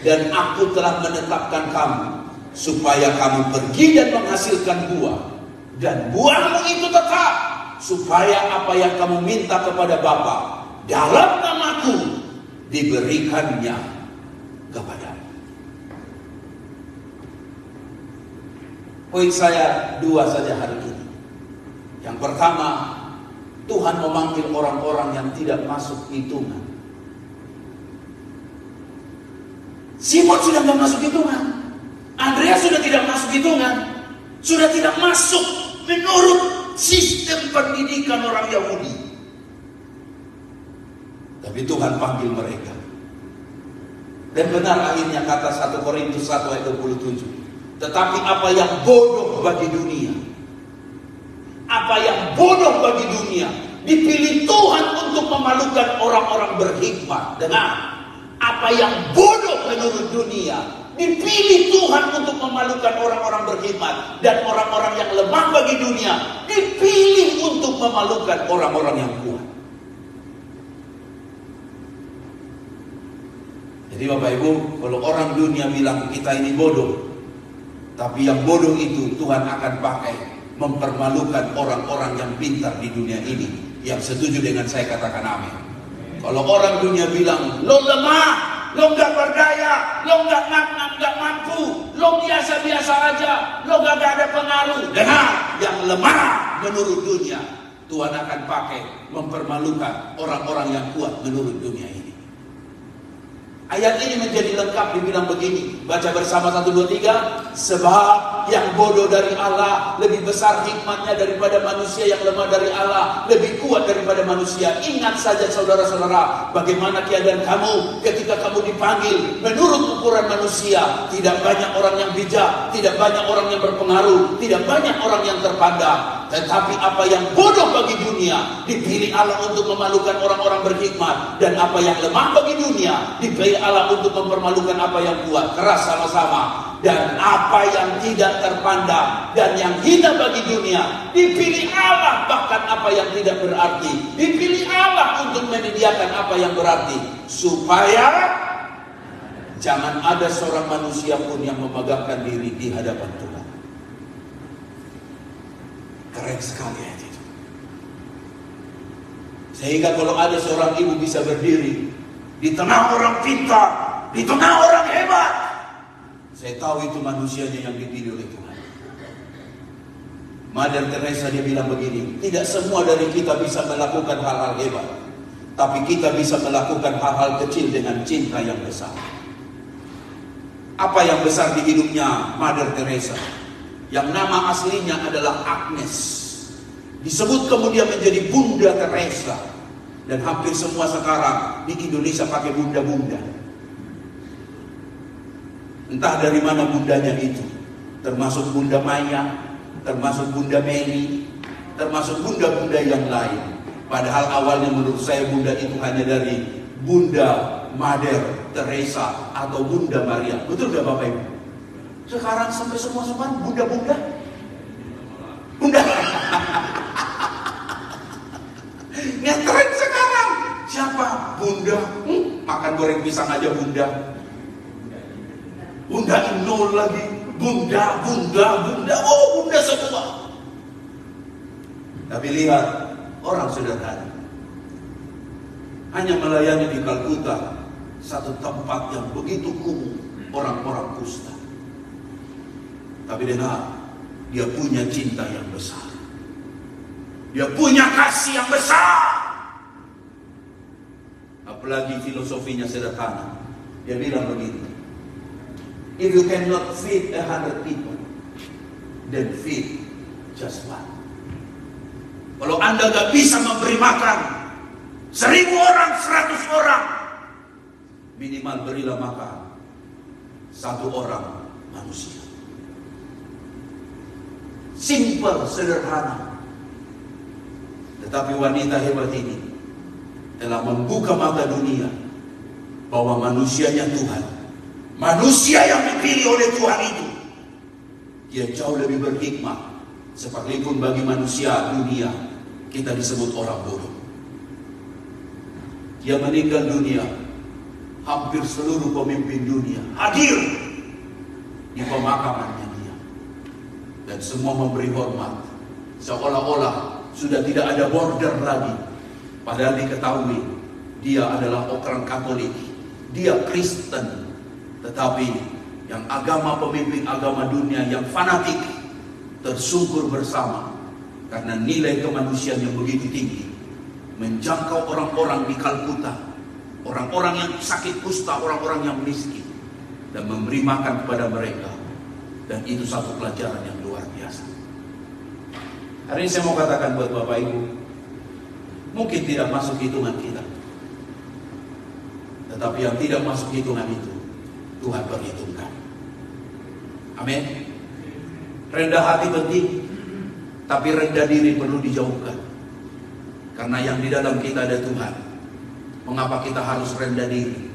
[SPEAKER 2] dan aku telah menetapkan kamu supaya kamu pergi dan menghasilkan buah, dan buahmu itu tetap, supaya apa yang kamu minta kepada Bapa dalam namaku diberikannya kepadamu. Poin saya 2 saja hari ini. Yang pertama, Tuhan memanggil orang-orang yang tidak masuk hitungan. Simon sudah tidak masuk hitungan, Andreas sudah tidak masuk hitungan, sudah tidak masuk menurut sistem pendidikan orang Yahudi. Tapi Tuhan panggil mereka. Dan benar akhirnya kata 1 Korintus 1 ayat 27. Tetapi apa yang bodoh bagi dunia, apa yang bodoh bagi dunia, dipilih Tuhan untuk memalukan orang-orang berhikmat. Dengar, apa yang bodoh menurut dunia, dipilih Tuhan untuk memalukan orang-orang berhikmat. Dan orang-orang yang lemah bagi dunia dipilih untuk memalukan orang-orang yang kuat. Jadi Bapak Ibu, kalau orang dunia bilang kita ini bodoh, tapi yang bodoh itu Tuhan akan pakai mempermalukan orang-orang yang pintar di dunia ini. Yang setuju dengan saya katakan amin. Kalau orang dunia bilang lo lemah, lo gak berdaya, lo gak mampu, lo biasa-biasa aja, lo gak ada pengaruh. Dengar, yang lemah menurut dunia, Tuhan akan pakai mempermalukan orang-orang yang kuat menurut dunia ini. Ayat ini menjadi lengkap dibilang begini. Baca bersama 1, 2, 3. Sebab yang bodoh dari Allah lebih besar hikmatnya daripada manusia, yang lemah dari Allah lebih kuat daripada manusia. Ingat saja saudara-saudara, bagaimana keadaan kamu ketika kamu dipanggil menurut ukuran manusia. Tidak banyak orang yang bijak, tidak banyak orang yang berpengaruh, tidak banyak orang yang terpandang. Tetapi apa yang bodoh bagi dunia dipilih Allah untuk memalukan orang-orang berhikmat. Dan apa yang lemah bagi dunia dipilih Allah untuk mempermalukan apa yang kuat. Keras sama-sama. Dan apa yang tidak terpandang dan yang hina bagi dunia dipilih Allah. Bahkan apa yang tidak berarti dipilih Allah untuk menyediakan apa yang berarti, supaya jangan ada seorang manusia pun yang memegahkan diri di hadapan Tuhan. Keren sekali ayat itu. Sehingga kalau ada seorang ibu bisa berdiri di tengah orang pintar, di tengah orang hebat, saya tahu itu manusianya yang dipilih oleh Tuhan. Mother Teresa dia bilang begini, tidak semua dari kita bisa melakukan hal-hal hebat, tapi kita bisa melakukan hal-hal kecil dengan cinta yang besar. Apa yang besar di hidupnya Mother Teresa? Yang nama aslinya adalah Agnes. Disebut kemudian menjadi Bunda Teresa. Dan hampir semua sekarang di Indonesia pakai bunda-bunda. Entah dari mana bundanya itu. Termasuk Bunda Maya, termasuk Bunda Mary, termasuk bunda-bunda yang lain. Padahal awalnya menurut saya bunda itu hanya dari Bunda Mother Teresa atau Bunda Maria. Betul gak Bapak Ibu? Sekarang sampai semua bunda-bunda. Bunda. Ngetren sekarang. Siapa? Bunda. Makan goreng pisang aja bunda. Bunda Inul lagi. Bunda. Oh, bunda semua. Tapi lihat, orang sederhana hanya melayani di Kalkuta, satu tempat yang begitu kumuh, orang-orang kusta. Tapi dengar, dia punya cinta yang besar. Dia punya kasih yang besar. Apalagi filosofinya sederhana. Dia bilang begini, if you cannot feed 100 people, then feed just one. Kalau Anda gak bisa memberi makan 1000 orang, 100 orang, minimal berilah makan 1 orang manusia. Simple, sederhana. Tetapi wanita hebat ini telah membuka mata dunia bahwa manusianya Tuhan, manusia yang dipilih oleh Tuhan itu, dia jauh lebih berhikmat. Sekalipun bagi manusia dunia kita disebut orang bodoh. Dia meninggal dunia, hampir seluruh pemimpin dunia hadir di pemakamannya dia, dan semua memberi hormat, seolah-olah sudah tidak ada border lagi. Padahal diketahui dia adalah orang Katolik, dia Kristen, tetapi yang agama pemimpin agama dunia yang fanatik tersyukur bersama karena nilai kemanusiaan yang begitu tinggi menjangkau orang-orang di Kalkuta, orang-orang yang sakit kusta, orang-orang yang miskin, dan memberi makan kepada mereka. Dan itu satu pelajaran yang luar biasa. Hari ini saya mau katakan buat Bapak Ibu, mungkin tidak masuk hitungan kita, tetapi yang tidak masuk hitungan itu Tuhan perhitungkan. Amin. Rendah hati penting, tapi rendah diri perlu dijauhkan. Karena yang di dalam kita ada Tuhan. Mengapa kita harus rendah diri?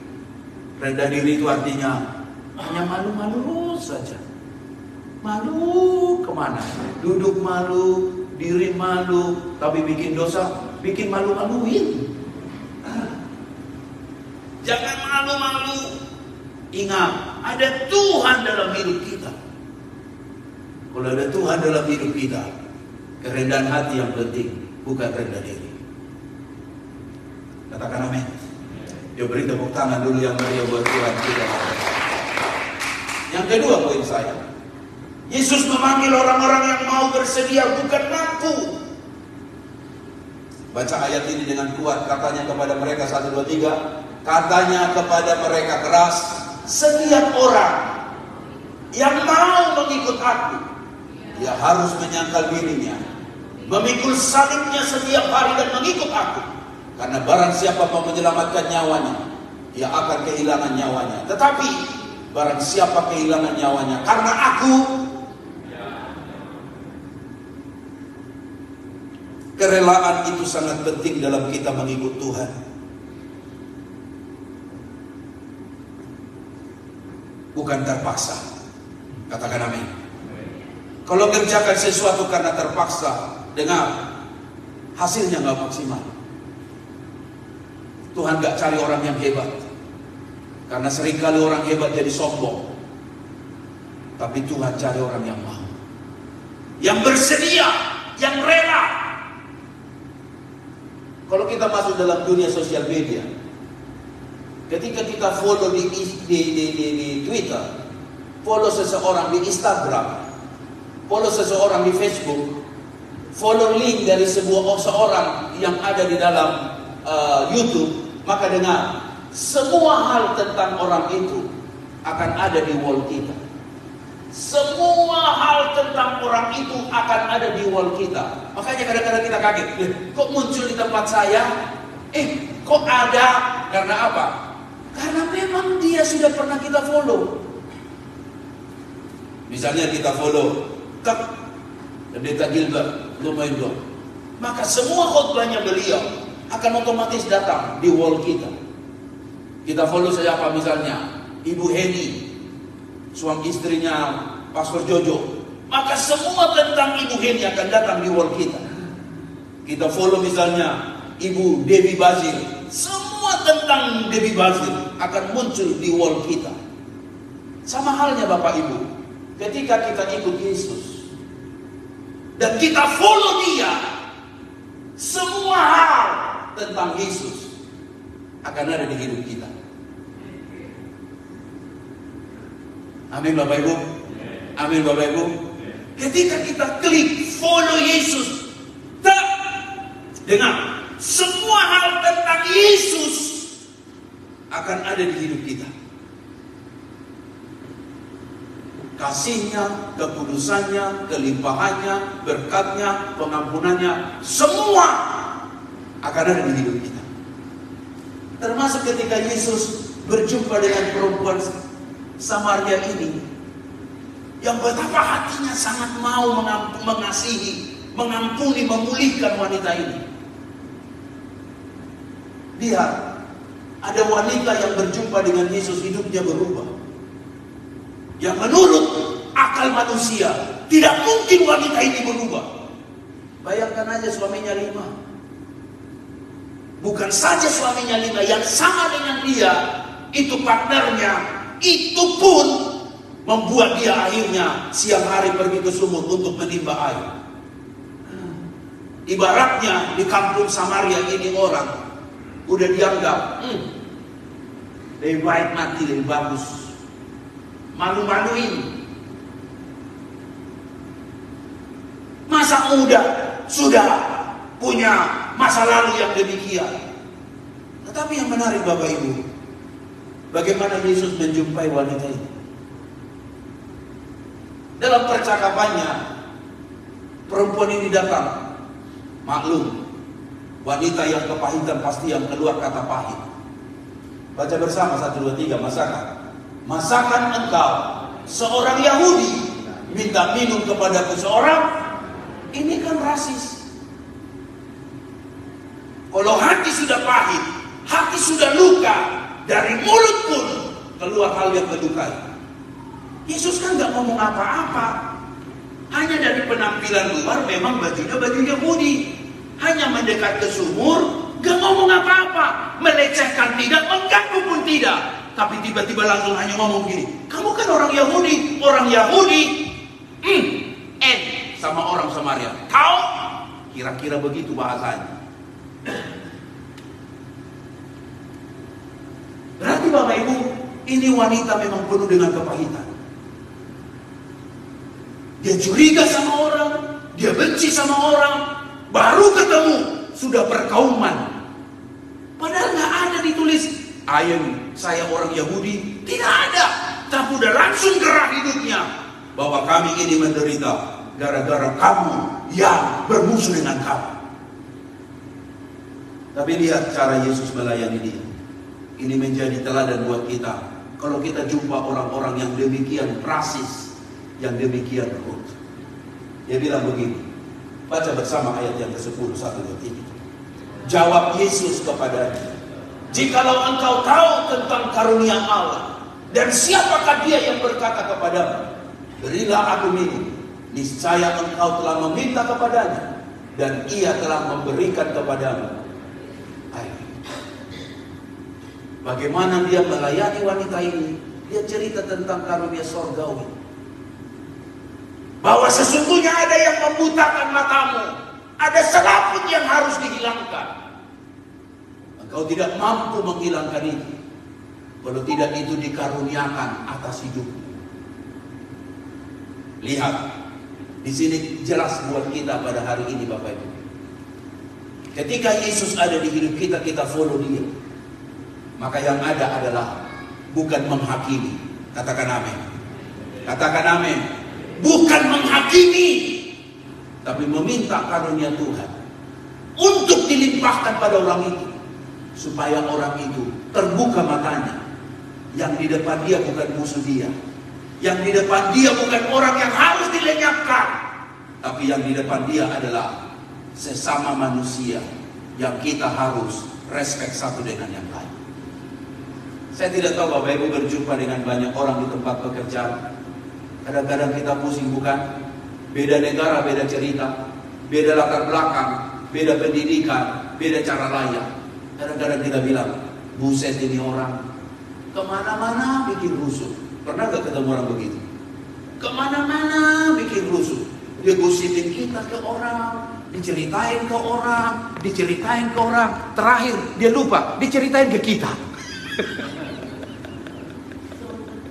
[SPEAKER 2] Rendah diri itu artinya hanya malu-malu saja. Malu kemana? Duduk malu, diri malu, tapi bikin dosa, bikin malu-maluin. Jangan malu-malu. Ingat, ada Tuhan dalam hidup kita. Kalau ada Tuhan dalam hidup kita, kerendahan hati yang penting, bukan rendah diri. Katakan amin. Dia beri tepuk tangan dulu yang meriah buat Tuhan kita. Yang kedua poin saya, Yesus memanggil orang-orang yang mau bersedia, bukan mampu. Baca ayat ini dengan kuat. Katanya kepada mereka, 1, 2, 3. Katanya kepada mereka keras, setiap orang yang mau mengikut aku, dia harus menyangkal dirinya, memikul salibnya setiap hari dan mengikut aku. Karena barang siapa mau menyelamatkan nyawanya, dia akan kehilangan nyawanya. Tetapi barang siapa kehilangan nyawanya karena aku, kerelaan itu sangat penting dalam kita mengikut Tuhan. Bukan terpaksa. Katakan amin. Kalau kerjakan sesuatu karena terpaksa, dengar, hasilnya gak maksimal. Tuhan gak cari orang yang hebat, karena seringkali orang hebat jadi sombong. Tapi Tuhan cari orang yang mau, yang bersedia, yang rela. Kalau kita masuk dalam dunia sosial media, ketika kita follow di Twitter, follow seseorang di Instagram, follow seseorang di Facebook, follow link dari seorang yang ada di dalam YouTube, maka dengar, semua hal tentang orang itu akan ada di wall kita. Semua hal tentang orang itu akan ada di wall kita. Makanya kadang-kadang kita kaget, kok muncul di tempat saya? Kok ada? Karena apa? Karena memang dia sudah pernah kita follow. Misalnya kita follow Pendeta Gilbert Lumayan, maka semua khotbahnya beliau akan otomatis datang di wall kita. Kita follow siapa misalnya? Ibu Heni, suami istrinya Pastor Jojo, maka semua tentang Ibu Heni akan datang di wall kita. Kita follow misalnya Ibu Dewi Bazil, semua tentang Dewi Bazil akan muncul di wall kita. Sama halnya Bapak Ibu, ketika kita ikut Yesus dan kita follow dia, semua hal tentang Yesus akan ada di hidup kita. Amin Bapak Ibu. Amin Bapak Ibu. Ketika kita klik follow Yesus, dengar, semua hal tentang Yesus akan ada di hidup kita. Kasihnya, kekudusannya, kelimpahannya, berkatnya, pengampunannya, semua akan ada di hidup kita. Termasuk ketika Yesus berjumpa dengan perempuan Samaria ini, yang betapa hatinya sangat mau mengasihi, mengampuni, memulihkan wanita ini. Lihat, ada wanita yang berjumpa dengan Yesus, hidupnya berubah. Yang menurut akal manusia tidak mungkin wanita ini berubah. Bayangkan aja suaminya 5. Bukan saja suaminya 5, yang sama dengan dia itu partnernya, itu pun membuat dia akhirnya siang hari pergi ke sumur untuk menimba air. Ibaratnya di kampung Samaria ini orang udah dianggap lebih baik mati, lebih bagus. Malu-maluin. Masa muda sudah punya masa lalu yang demikian. Tetapi yang menarik Bapak Ibu, bagaimana Yesus menjumpai wanita ini. Dalam percakapannya, perempuan ini datang. Maklum, wanita yang kepahitan pasti yang keluar kata pahit. Baca bersama 1, 2, 3, masakan engkau seorang Yahudi minta minum kepadaku seorang. Ini kan rasis. Kalau hati sudah pahit, hati sudah luka, dari mulut pun keluar hal yang melukai. Yesus kan gak ngomong apa-apa. Hanya dari penampilan luar memang bajunya baju Yahudi. Hanya mendekat ke sumur, gak ngomong apa-apa. Melecehkan tidak, mengganggu pun tidak. Tapi tiba-tiba langsung hanya ngomong gini, kamu kan orang Yahudi. Orang Yahudi sama orang Samaria, kau kira-kira begitu bahasanya. Berarti Bapak Ibu, ini wanita memang penuh dengan kepahitan. Dia curiga sama orang, dia benci sama orang, baru ketemu sudah perkauman. Padahal nggak ada ditulis saya orang Yahudi, tidak ada. Tapi udah langsung gerah hidupnya bahwa kami ini menderita gara-gara kamu yang bermusuh dengan kamu. Tapi lihat cara Yesus melayani dia. Ini menjadi teladan buat kita. Kalau kita jumpa orang-orang yang demikian rasis, yang demikian rude, dia bilang begini. Baca bersama ayat yang ke-10, 1, 2, 3. Jawab Yesus kepadanya, jikalau engkau tahu tentang karunia Allah dan siapakah dia yang berkata kepadamu, berilah aku minum, niscaya engkau telah meminta kepadanya dan ia telah memberikan kepadamu air. Bagaimana dia melayani wanita ini? Dia cerita tentang karunia sorgawi, bahwa sesungguhnya ada yang membutakan matamu, ada selaput yang harus dihilangkan. Engkau tidak mampu menghilangkan itu kalau tidak itu dikaruniakan atas hidupmu. Lihat, di sini jelas buat kita pada hari ini Bapak Ibu. Ketika Yesus ada di hidup kita, kita follow dia. Maka yang ada adalah bukan menghakimi. Katakan amin. Katakan amin. Bukan menghakimi, tapi meminta karunia Tuhan untuk dilimpahkan pada orang itu.
[SPEAKER 3] supaya orang itu terbuka matanya. Yang di depan dia bukan musuh dia, yang di depan dia bukan orang yang harus dilenyapkan, tapi yang di depan dia adalah sesama manusia yang kita harus respect satu dengan yang lain. Saya tidak tahu Bapak Ibu berjumpa dengan banyak orang di tempat pekerjaan. Kadang-kadang kita pusing, bukan? Beda negara, beda cerita, beda latar belakang, beda pendidikan, beda cara layak. Kadang-kadang kita bilang, buset ini orang, kemana-mana bikin rusuh. Pernah gak ketemu orang begitu? Kemana-mana bikin rusuh. Dia gosipin kita ke orang, diceritain ke orang, diceritain ke orang. Terakhir dia lupa, diceritain ke kita.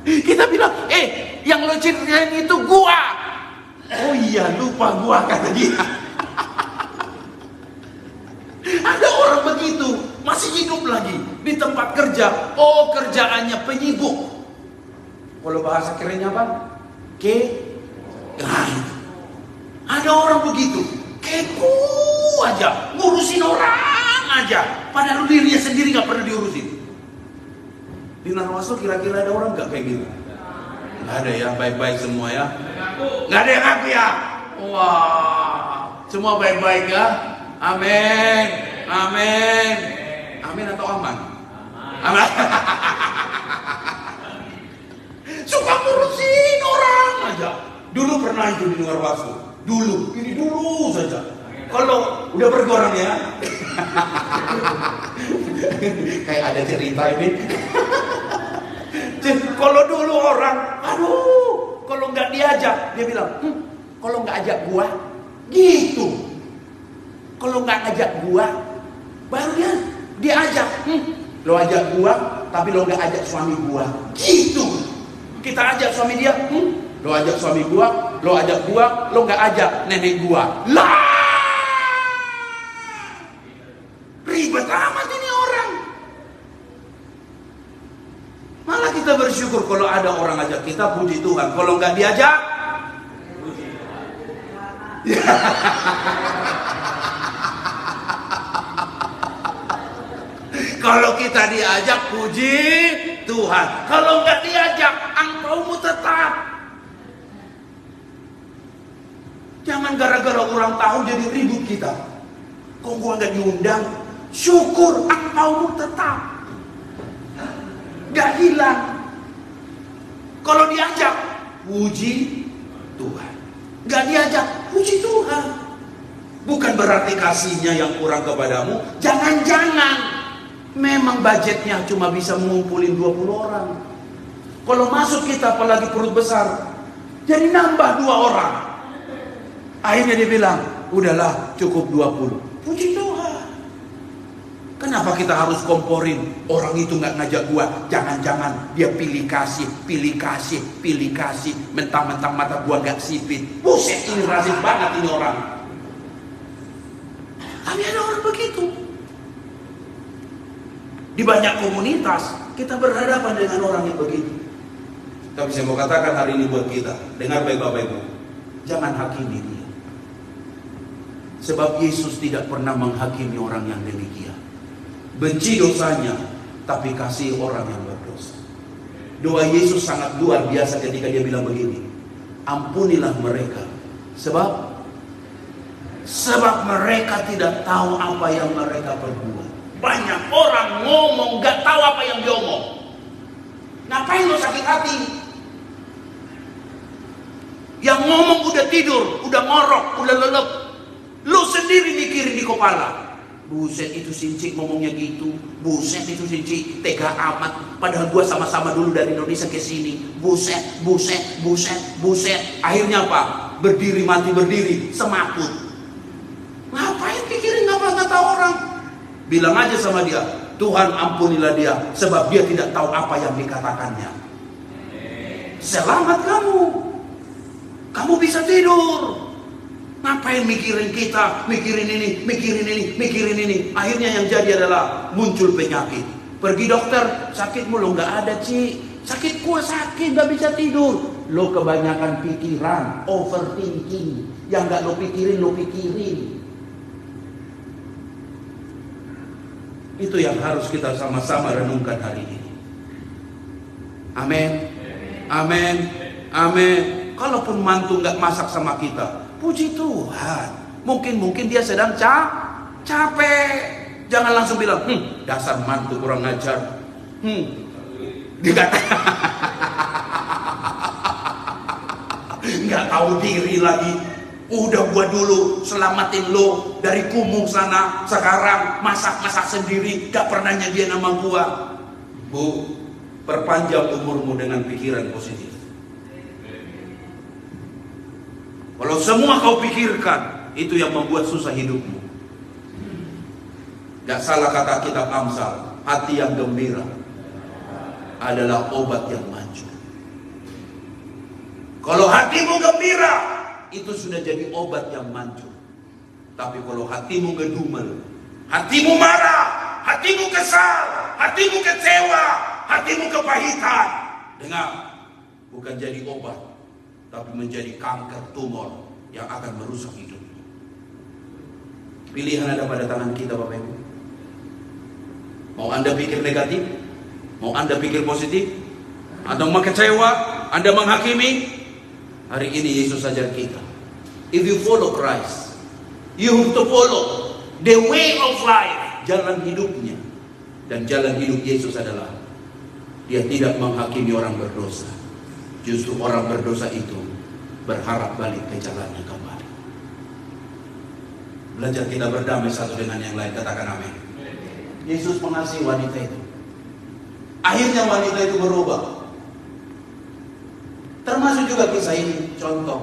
[SPEAKER 3] Kita bilang, yang lo ceritain itu gua. Oh iya, lupa gua, kata dia. Ada orang begitu, masih hidup lagi di tempat kerja. Oh, kerjaannya penyibuk. Kalau bahasa kerennya apa? Ada orang begitu, kepo aja, ngurusin orang aja, padahal dirinya sendiri nggak pernah diurusin. Di Narwaso kira-kira ada orang nggak kayak gitu? Nggak ada ya, baik-baik semua ya. Nggak ada yang ngaku ya? Wah, semua baik-baik ya. Amin, amin, amin atau aman? Aman. Suka ngurusin orang aja. Dulu pernah itu di Narwaso. Ini dulu saja. Kalau udah pergi orang ya. Kayak ada cerita ini. Kalau dulu orang, aduh, kalau nggak diajak, dia bilang, kalau nggak ajak gua, gitu. Kalau nggak ngajak gua, baru dia ajak. Lo ajak gua, tapi lo nggak ajak suami gua, gitu. Kita ajak suami dia, lo ajak suami gua, lo ajak gua, lo nggak ajak nenek gua. Lah, ribet amat ini orang. Malah kita bersyukur kalau ada orang ajak kita, puji Tuhan. Kalau nggak diajak, puji Tuhan. Kalau kita diajak, puji Tuhan. Kalau nggak diajak, angpaumu tetap. Jangan gara-gara ulang tahun jadi ribut kita. Kok gua nggak diundang? Syukur, angpaumu tetap. Gak hilang. Kalau diajak, puji Tuhan. Gak diajak, puji Tuhan. Bukan berarti kasihnya yang kurang kepadamu. Jangan-jangan memang budgetnya cuma bisa mengumpulin 20 orang. Kalau masuk kita apalagi perut besar, jadi nambah 2 orang. Akhirnya dia bilang, udahlah cukup 20. Puji Tuhan. Kenapa kita harus komporin? Orang itu nggak ngajak gua. Jangan-jangan dia pilih kasih. Mentang-mentang mata gua nggak sipit. Buset, ini rasis banget ini orang. Tapi ada orang begitu. Di banyak komunitas kita berhadapan dengan orang yang begitu. Tapi saya mau katakan hari ini buat kita, dengar baik Bapak Ibu, jangan hakimi dia. Sebab Yesus tidak pernah menghakimi orang yang demikian. Benci dosanya, tapi kasih orang yang berdosa. Doa Yesus sangat luar biasa ketika dia bilang begini, ampunilah mereka, sebab mereka tidak tahu apa yang mereka perbuat. Banyak orang ngomong gak tahu apa yang dia omong. Ngapain lo sakit hati? Yang ngomong udah tidur, udah ngorok, udah lelep, lo sendiri mikirin di kepala. Buset itu Sincik ngomongnya gitu. Buset itu Sincik tega amat. Padahal gua sama-sama dulu dari Indonesia ke sini. Buset. Akhirnya apa? Berdiri mati berdiri, semaput. Ngapain pikirin kata orang? Bilang aja sama dia, Tuhan ampunilah dia, sebab dia tidak tahu apa yang dikatakannya. Selamat kamu. Kamu bisa tidur. Ngapain mikirin kita, mikirin ini. Akhirnya yang jadi adalah muncul penyakit. Pergi dokter, sakitmu lo nggak ada Ci. Sakit gua sakit, nggak bisa tidur. Lo kebanyakan pikiran, overthinking. Yang nggak lo pikirin. Itu yang harus kita sama-sama renungkan hari ini. Amin. Amin. Amin. Kalaupun mantu nggak masak sama kita, puji Tuhan. Mungkin dia sedang capek. Jangan langsung bilang, dasar mantu kurang ajar. Nggak tahu diri lagi. Udah gua dulu selamatin lo dari kumuh sana, sekarang masak sendiri, gak pernah nyediain nama gua. Bu, perpanjang umurmu dengan pikiran positif. Kalau semua kau pikirkan, itu yang membuat susah hidupmu. Gak salah kata kitab Amsal, hati yang gembira adalah obat yang manjur. Kalau hatimu gembira, itu sudah jadi obat yang manjur. Tapi kalau hatimu ngedumel, hatimu marah, hatimu kesal, hatimu kecewa, hatimu kepahitan, dengar, bukan jadi obat, tapi menjadi kanker tumor yang akan merusak hidup. Pilihan ada pada tangan kita, Bapak Ibu. Mau Anda pikir negatif, mau Anda pikir positif, Anda mengecewa, Anda menghakimi. Hari ini Yesus ajar kita, if you follow Christ, you have to follow the way of life, jalan hidupnya. Dan jalan hidup Yesus adalah Dia tidak menghakimi orang berdosa. Justru orang berdosa itu berharap balik ke jalannya kembali. Belajar kita berdamai satu dengan yang lain, katakan amin. Yesus mengasihi wanita itu. Akhirnya wanita itu berubah. Termasuk juga kisah ini, contoh.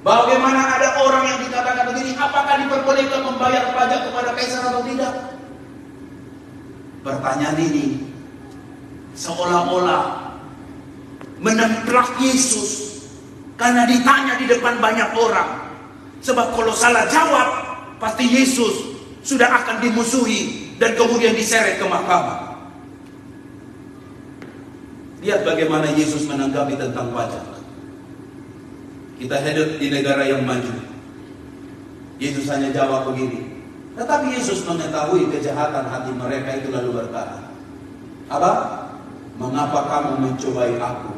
[SPEAKER 3] Bagaimana ada orang yang dikatakan begini, apakah diperbolehkan membayar pajak kepada kaisar atau tidak? Pertanyaan ini seolah-olah menempelak Yesus karena ditanya di depan banyak orang. Sebab kalau salah jawab, pasti Yesus sudah akan dimusuhi dan kemudian diseret ke mahkamah. Lihat bagaimana Yesus menanggapi tentang pajak. Kita hidup di negara yang maju. Yesus hanya jawab begini. Tetapi Yesus mengetahui kejahatan hati mereka itu lalu berkata, apa? Mengapa kamu mencobai aku,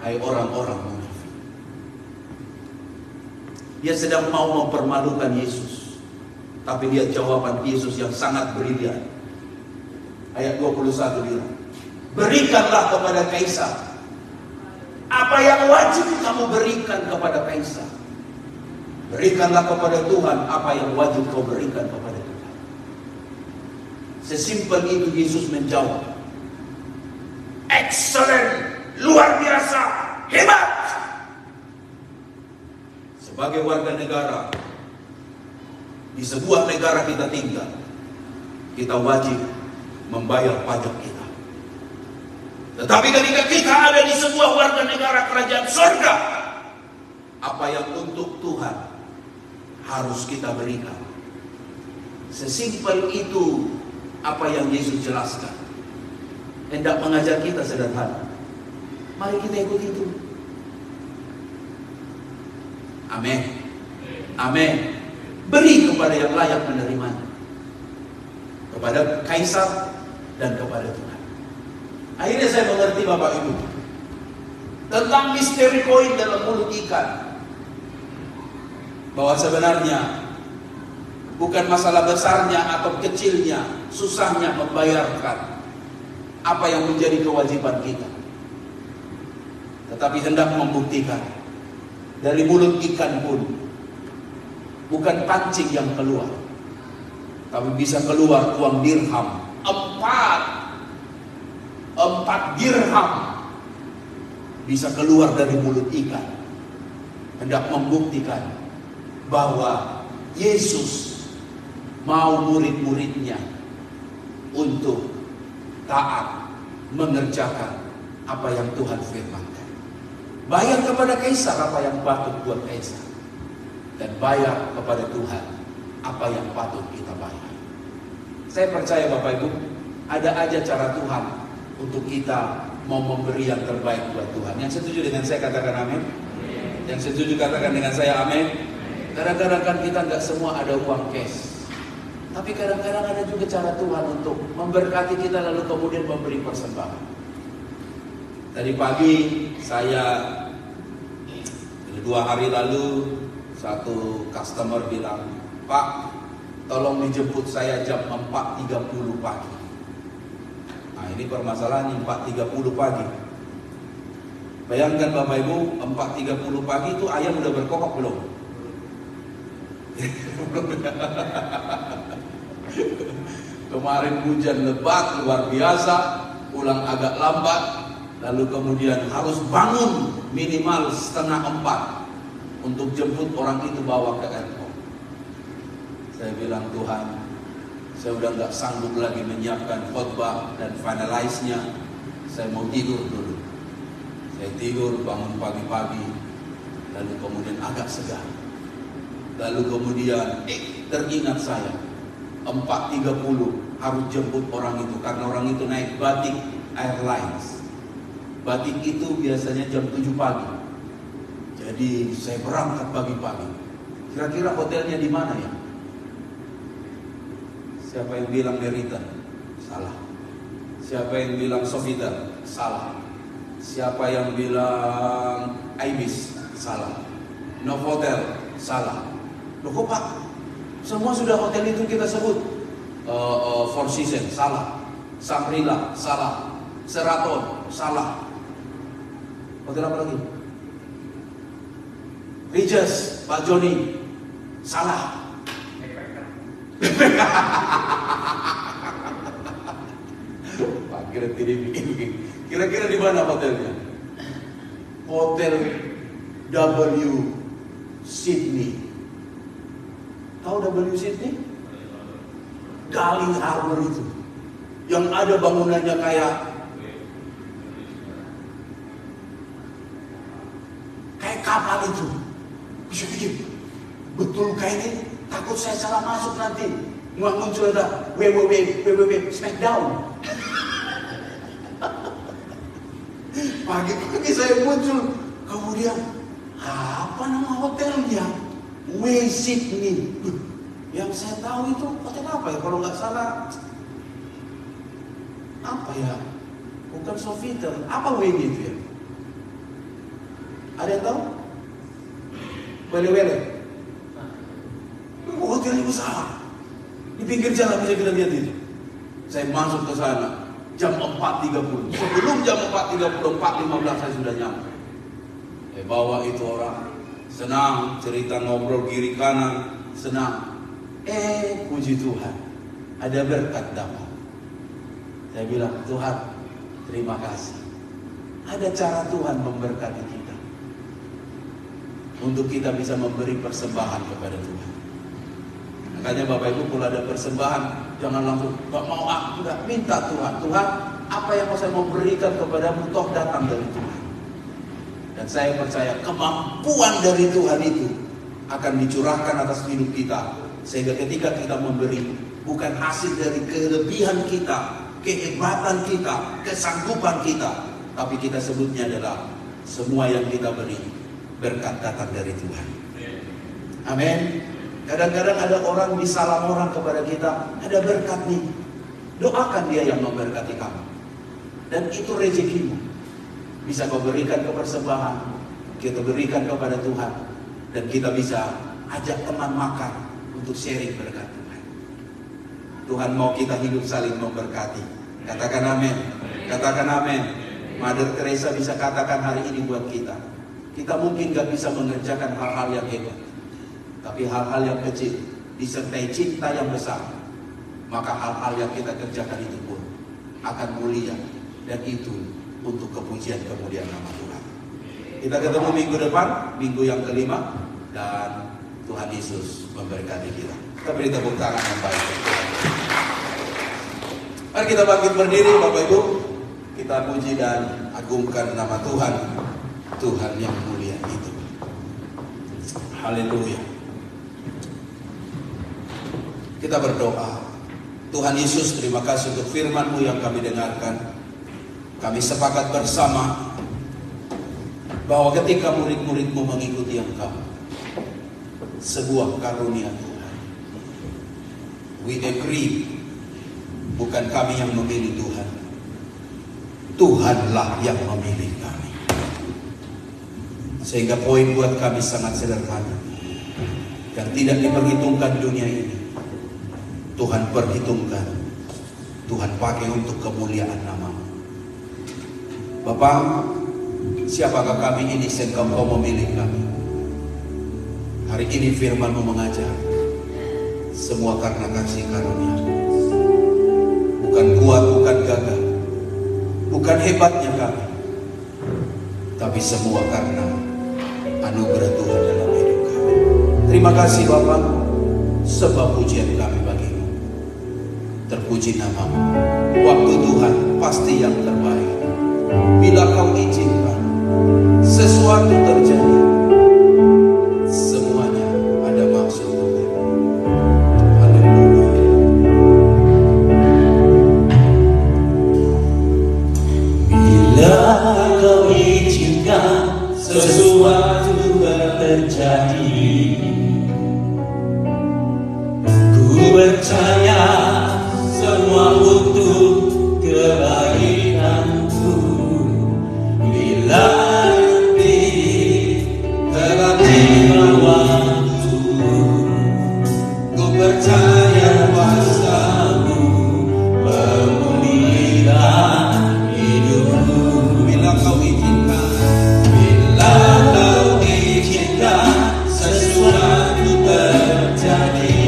[SPEAKER 3] hai orang-orang munafik? Dia sedang mau mempermalukan Yesus. Tapi lihat jawaban Yesus yang sangat brilian. Ayat 21 bilang, berikanlah kepada kaisar apa yang wajib kamu berikan kepada kaisar. Berikanlah kepada Tuhan apa yang wajib kau berikan kepada Tuhan. Sesimpel itu Yesus menjawab. Excellent, luar biasa, hebat. Sebagai warga negara, di sebuah negara kita tinggal, kita wajib membayar pajak kita. Tetapi ketika kita ada di sebuah warga negara kerajaan surga, apa yang untuk Tuhan harus kita berikan. Sesimpel itu apa yang Yesus jelaskan. Hendak mengajar kita sederhana. Mari kita ikut itu. Amin. Amin. Beri kepada yang layak menerimanya. Kepada kaisar dan kepada Tuhan. Akhirnya saya mengerti Bapak Ibu tentang misteri koin dalam mulut ikan. Bahwa sebenarnya bukan masalah besarnya atau kecilnya, susahnya membayarkan apa yang menjadi kewajiban kita. Tetapi hendak membuktikan dari mulut ikan pun bukan pancing yang keluar, tapi bisa keluar uang dirham. 4 dirham bisa keluar dari mulut ikan. Hendak membuktikan bahwa Yesus mau murid-muridnya untuk taat mengerjakan apa yang Tuhan firmankan. Bayar kepada kaisar apa yang patut buat kaisar, dan bayar kepada Tuhan apa yang patut kita bayar. Saya percaya Bapak Ibu, ada aja cara Tuhan untuk kita mau memberi yang terbaik buat Tuhan. Yang setuju dengan saya katakan amin. Yang setuju katakan dengan saya amin. Kadang-kadang kan kita nggak semua ada uang cash. Tapi kadang-kadang ada juga cara Tuhan untuk memberkati kita lalu kemudian memberi persembahan. Tadi pagi saya 2 hari lalu satu customer bilang, "Pak, tolong dijemput saya jam 4.30 pagi." Nah, ini permasalahan 4.30 pagi. Bayangkan Bapak Ibu, 4.30 pagi itu ayam udah berkokok belum? Kemarin hujan lebat luar biasa, pulang agak lambat, lalu kemudian harus bangun minimal 3:30 untuk jemput orang itu bawa ke airport. Saya bilang, Tuhan, saya udah gak sanggup lagi menyiapkan khotbah dan finalize-nya. Saya mau tidur dulu. Saya tidur, bangun pagi-pagi, lalu kemudian agak segar. Lalu kemudian teringat saya 4.30 harus jemput orang itu, karena orang itu naik Batik Airlines. Batik itu biasanya jam 7 pagi. Jadi saya berangkat pagi-pagi. Kira-kira hotelnya di mana ya? Siapa yang bilang Meriton? Salah. Siapa yang bilang Sofitel? Salah. Siapa yang bilang Ibis? Salah. Novotel? Salah. Loh kok Pak? Semua sudah hotel itu kita sebut. Four Seasons? Salah. Shangri-La? Salah. Sheraton? Salah. Hotel apa lagi? Regis, Pak Joni? Salah. Pak kira-kira di mana hotelnya? Hotel W Sydney. Tahu W Sydney? Darling Harbour itu, yang ada bangunannya kayak kapal itu. Bisa-bisa betul kayak ini. Takut saya salah masuk nanti. Muncul ada www Smackdown. Pagi-pagi saya muncul. Kemudian apa nama hotelnya? W Sydney. Yang saya tahu itu hotel apa ya? Kalau nggak salah apa ya? Bukan Sofitel. Apa W-nya itu ya? Ada yang tahu? Wele-wele. Hotelnya besar. Di pinggir jalan bisa kita lihat itu. Saya masuk ke sana jam 4.30. Sebelum jam 4.30, 4.15 saya sudah nyampe. Saya bawa itu orang. Senang, cerita ngobrol kiri kanan. Senang. Puji Tuhan. Ada berkat dapat. Saya bilang, Tuhan, terima kasih. Ada cara Tuhan memberkati kita. Untuk kita bisa memberi persembahan kepada Tuhan. Makanya Bapak Ibu kalau ada persembahan, jangan langsung, gak mau enggak, minta Tuhan. Tuhan, apa yang saya mau berikan kepadamu, toh datang dari Tuhan. Dan saya percaya kemampuan dari Tuhan itu akan dicurahkan atas hidup kita. Sehingga ketika kita memberi, bukan hasil dari kelebihan kita, kehebatan kita, kesanggupan kita, tapi kita sebutnya adalah semua yang kita beri berkat datang dari Tuhan. Amin. Kadang-kadang ada orang disalam orang kepada kita, ada berkat nih. Doakan dia yang memberkati kamu. Dan itu rezekimu. Bisa kau berikan ke persembahan, kita berikan kepada Tuhan, dan kita bisa ajak teman makan untuk sharing berkat Tuhan. Tuhan mau kita hidup saling memberkati. Katakan amin. Katakan amin. Mother Teresa bisa katakan hari ini buat kita. Kita mungkin gak bisa mengerjakan hal-hal yang hebat, tapi hal-hal yang kecil disertai cinta yang besar, maka hal-hal yang kita kerjakan itu pun akan mulia, dan itu untuk kepujian kemuliaan nama Tuhan. Kita ketemu minggu depan, minggu yang kelima, dan Tuhan Yesus memberkati kita. Kita beri tepuk tangan yang baik. Mari kita bangkit berdiri Bapak Ibu. Kita puji dan agungkan nama Tuhan, Tuhan yang mulia itu. Haleluya. Kita berdoa. Tuhan Yesus, terima kasih untuk firman-Mu yang kami dengarkan. Kami sepakat bersama bahwa ketika murid-murid-Mu mengikuti Engkau, sebuah karunia Tuhan. We agree, bukan kami yang memilih Tuhan. Tuhanlah yang memilih kami. Sehingga poin buat kami sangat sederhana. Yang tidak diperhitungkan dunia ini, Tuhan perhitungkan. Tuhan pakai untuk kemuliaan nama-Mu. Bapak, siapakah kami ini sehingga Engkau memilih kami? Hari ini firman-Mu mengajar, semua karena kasih karunia. Bukan kuat, bukan gagah, bukan hebatnya kami, tapi semua karena anugerah Tuhan dalam hidup kami. Terima kasih Bapak, sebab pujian kami bagi-Mu. Terpuji nama-Mu. Waktu Tuhan pasti yang terbaik. Bila Kau izinkan sesuatu terjadi, semuanya ada maksud Tuhan. Haleluya.
[SPEAKER 1] Bila Kau izinkan sesuatu terjadi, ku percaya semua untuk kebaikan-Ku. Bila nanti telah tiba waktu, ku percaya kuasa-Mu memulihkan hidupku.
[SPEAKER 3] Bila Kau izinkan,
[SPEAKER 1] Bila Kau izinkan sesuatu terjadi,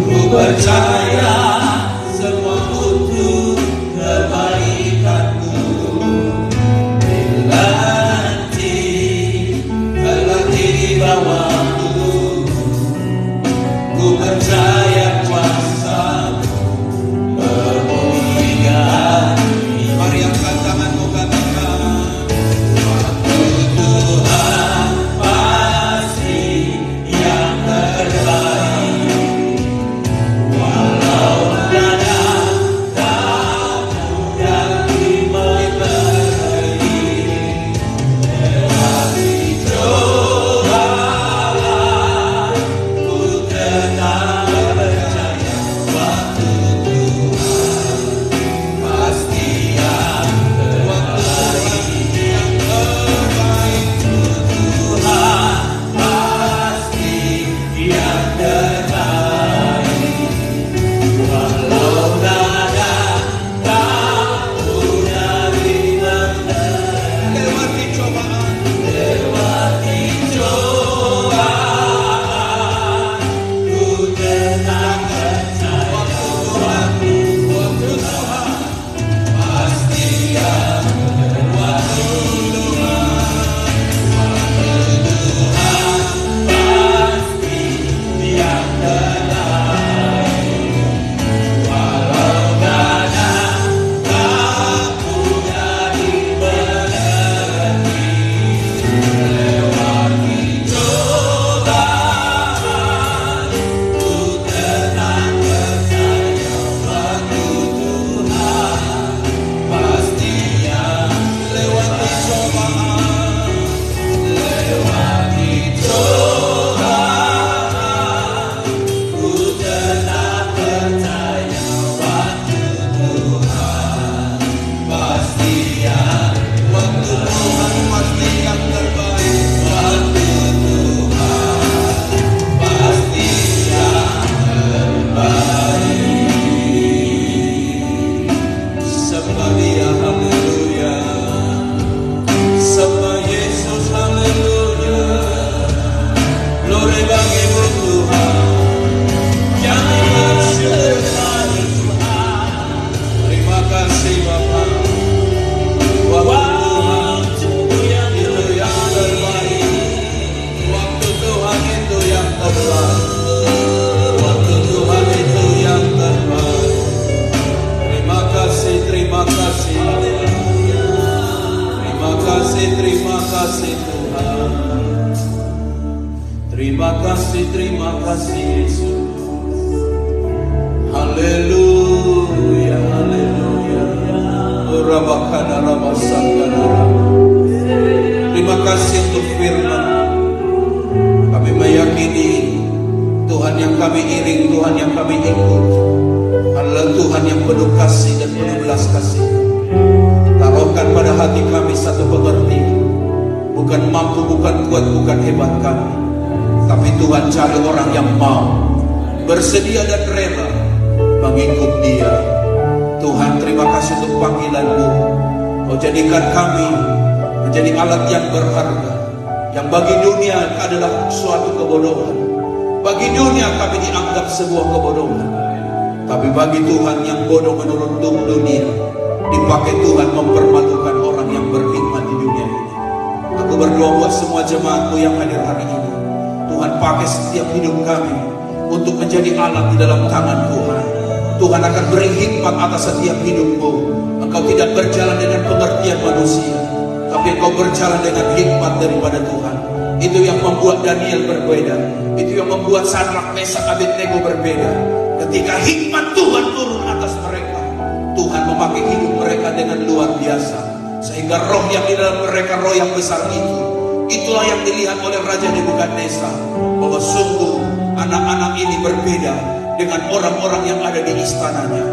[SPEAKER 3] ku percaya
[SPEAKER 1] semua untuk kebaikan-Mu. Bila nanti telah tiba waktu, ku percaya kuasa-Mu memulihkan.
[SPEAKER 3] Mari angkat tanganmu, katakan,
[SPEAKER 1] Tuhan pasti yang terbaik. Walau ada takut yang diberi, lewati cobaan, ku tetap percaya waktu Tuhan pasti yang terbaik. Tuhan pasti yang terbaik. Walau ada takut dari menang,
[SPEAKER 3] lewati cobaan,
[SPEAKER 1] lewati cobaan, ku tetap percaya waktu Tuhan pasti yang terbaik. Pasti yang terbaik. Walau ada takut dari mengerti, lewati cobaan, ku tetap percaya waktu Tuhan pasti yang lewati cobaan, lewati cobaan, ku tetap percaya waktu Tuhan pasti yang
[SPEAKER 3] waktu Tuhan pasti yang terbaik.
[SPEAKER 1] waktu Tuhan pasti yang terbaik.
[SPEAKER 3] Sembah Dia, haleluya. Sembah Yesus, haleluya. Glory bagi-Mu Tuhan.
[SPEAKER 1] Yang dimaksudkan Tuhan,
[SPEAKER 3] Terima kasih Bapa. Waktu Tuhan
[SPEAKER 1] waktu yang
[SPEAKER 3] itu yang terbaik. Waktu Tuhan itu yang terbaik. Waktu Tuhan itu yang terbaik. Terima kasih, terima kasih. Terima kasih Tuhan. Terima kasih Yesus. Haleluya, haleluya. Rabakana ramasangana. Terima kasih untuk firman. Kami meyakini kami iring, Tuhan yang kami ikut adalah Tuhan yang penuh kasih dan penuh belas kasih. Taruhkan pada hati kami satu pengertian, bukan mampu, bukan kuat, bukan hebat kami, tapi Tuhan cari orang yang mau, bersedia dan rela mengikut Dia. Tuhan, terima kasih untuk panggilan-Mu. Kau jadikan kami menjadi alat yang berharga, yang bagi dunia adalah suatu kebodohan. Bagi dunia kami dianggap sebuah kebodohan, tapi bagi Tuhan yang bodoh menurut dunia dipakai Tuhan mempermalukan orang yang berhikmat di dunia ini. Aku berdoa buat semua jemaat-Mu yang hadir hari ini. Tuhan, pakai setiap hidup kami untuk menjadi alat di dalam tangan Tuhan. Tuhan akan beri hikmat atas setiap hidup-Mu. Engkau tidak berjalan dengan pengertian manusia, tapi Engkau berjalan dengan hikmat daripada Tuhan. Itu yang membuat Daniel berbeda. Itu yang membuat Sadrak, Mesak, Abednego berbeda. Ketika hikmat Tuhan turun atas mereka, Tuhan memakai hidup mereka dengan luar biasa, sehingga roh yang di dalam mereka, roh yang besar itulah yang dilihat oleh Raja Nebukadnezar, bahwa sungguh anak-anak ini berbeda dengan orang-orang yang ada di istananya.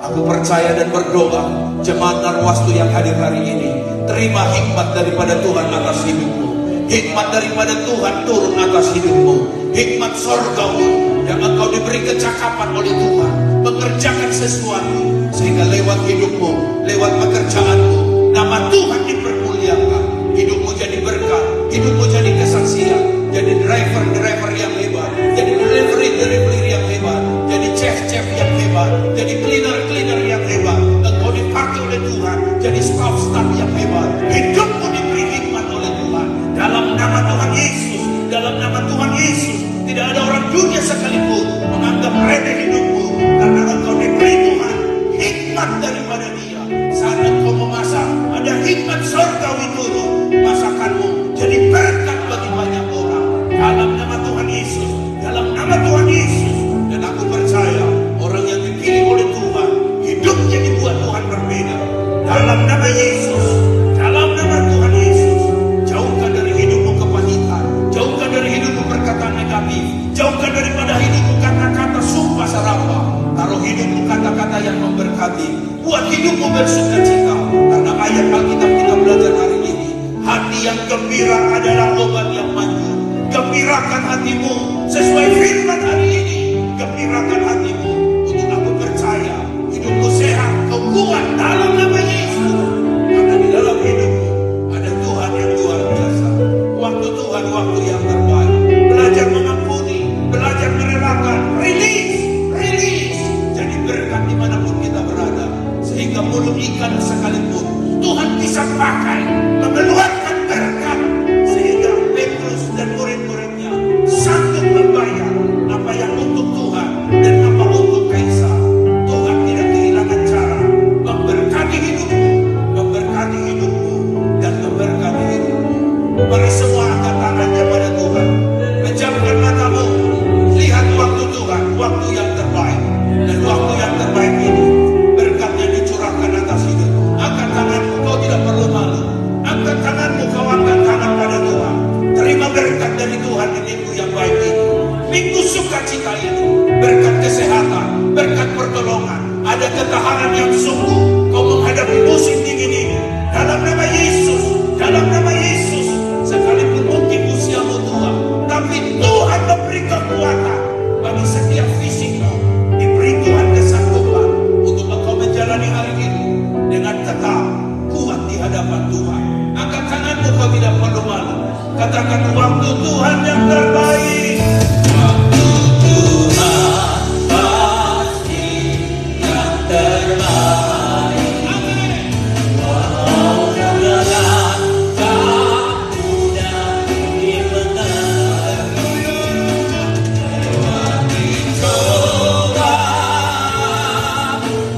[SPEAKER 3] Aku percaya dan berdoa, jemaat Narwastu yang hadir hari ini, terima hikmat daripada Tuhan atas hidupmu. Hikmat daripada Tuhan turun atas hidupmu. Hikmat sorgawi yang engkau diberi kecakapan oleh Tuhan, mengerjakan sesuatu, sehingga lewat hidupmu, lewat pekerjaanmu, nama Tuhan dipermuliakan. Hidupmu jadi berkat, hidupmu jadi kesaksian, jadi driver yang hebat, jadi delivery yang hebat, jadi chef yang hebat, jadi cleaner yang hebat. Engkau dipakai oleh Tuhan jadi staff yang hebat. Hidupmu diberi hikmat oleh Tuhan. Dalam nama Tuhan Yesus, dalam nama Tuhan Yesus, tidak ada orang dunia sekalipun menganggap remeh hidupmu, karena engkau diberi Tuhan hikmat daripada Dia. Saat engkau memasak, ada hikmat surgawi turun, masakanmu jadi berkat bagi banyak orang. Dalam nama Tuhan Yesus, dalam nama Tuhan Yesus. Dan aku percaya orang yang dipilih oleh Tuhan, hidupnya dibuat Tuhan berbeda. Dalam nama Yesus, dalam nama Tuhan Yesus. Jauhkan dari hidupmu kepahitan, jauhkan dari hidupmu perkataan negatif, jauhkan daripada hidupmu kata-kata sumpah serapah. Taruh hidupmu kata-kata yang memberkati, buat hidupmu bersukacita. Karena ayat Alkitab kita belajar hari ini, hati yang gembira adalah obat yang manjur. Gembirakan hatimu sesuai firman hari ini. Gembirakan hatimu. Untuk aku percaya hidupmu sehat, kau kuat dalam nama Yesus. Karena di dalam hidupmu ada Tuhan yang luar biasa. Waktu Tuhan, waktu yang terbaik. Belajar mengampuni, belajar merelakan, rilis. Jadi berkat dimanapun kita berada, sehingga mulut ikan sekalipun Tuhan bisa pakai mengeluarkan berkat, sehingga Petrus dan murid-muridnya sanggup membayar apa yang untuk Tuhan dan apa untuk Kaisar. Tuhan tidak kehilangan cara memberkati hidupmu, dan memberkati hidupmu. Mari semua angkat tangannya pada Tuhan, pejamkan matamu, lihat waktu Tuhan, waktu yang terbaik. Dan waktu yang terbaik ini berkatnya dicurahkan atas hidupmu. Angkat tanganmu, kau tidak perlu malu. Angkat tanganmu, kau angkat tangan pada Tuhan. Terima berkat dari Tuhan di minggu yang baik ini, minggu sukacita ini. Berkat kesehatan, berkat pertolongan, ada ketahanan yang sungguh kau menghadapi musim dingin ini. Dalam nama Yesus, dalam nama Yesus. Sekalipun mungkin usiamu tua, tapi Tuhan memberi kekuatan bagi setiap fisikmu. Diberi Tuhan kesanggupan untuk engkau menjalani hari ini dengan tetap kuat di hadapan Tuhan. Angkat tanganmu, kau tidak perlu malu. Katakan, waktu Tuhan yang terbaik. Waktu Tuhan pasti yang terbaik. Amin. Walau jalan tak mudah dimengerti, lewati coba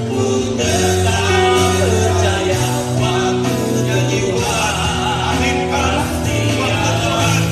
[SPEAKER 3] pun tetap percaya waktunya jiwa. Amin. Pasti yang terbaik.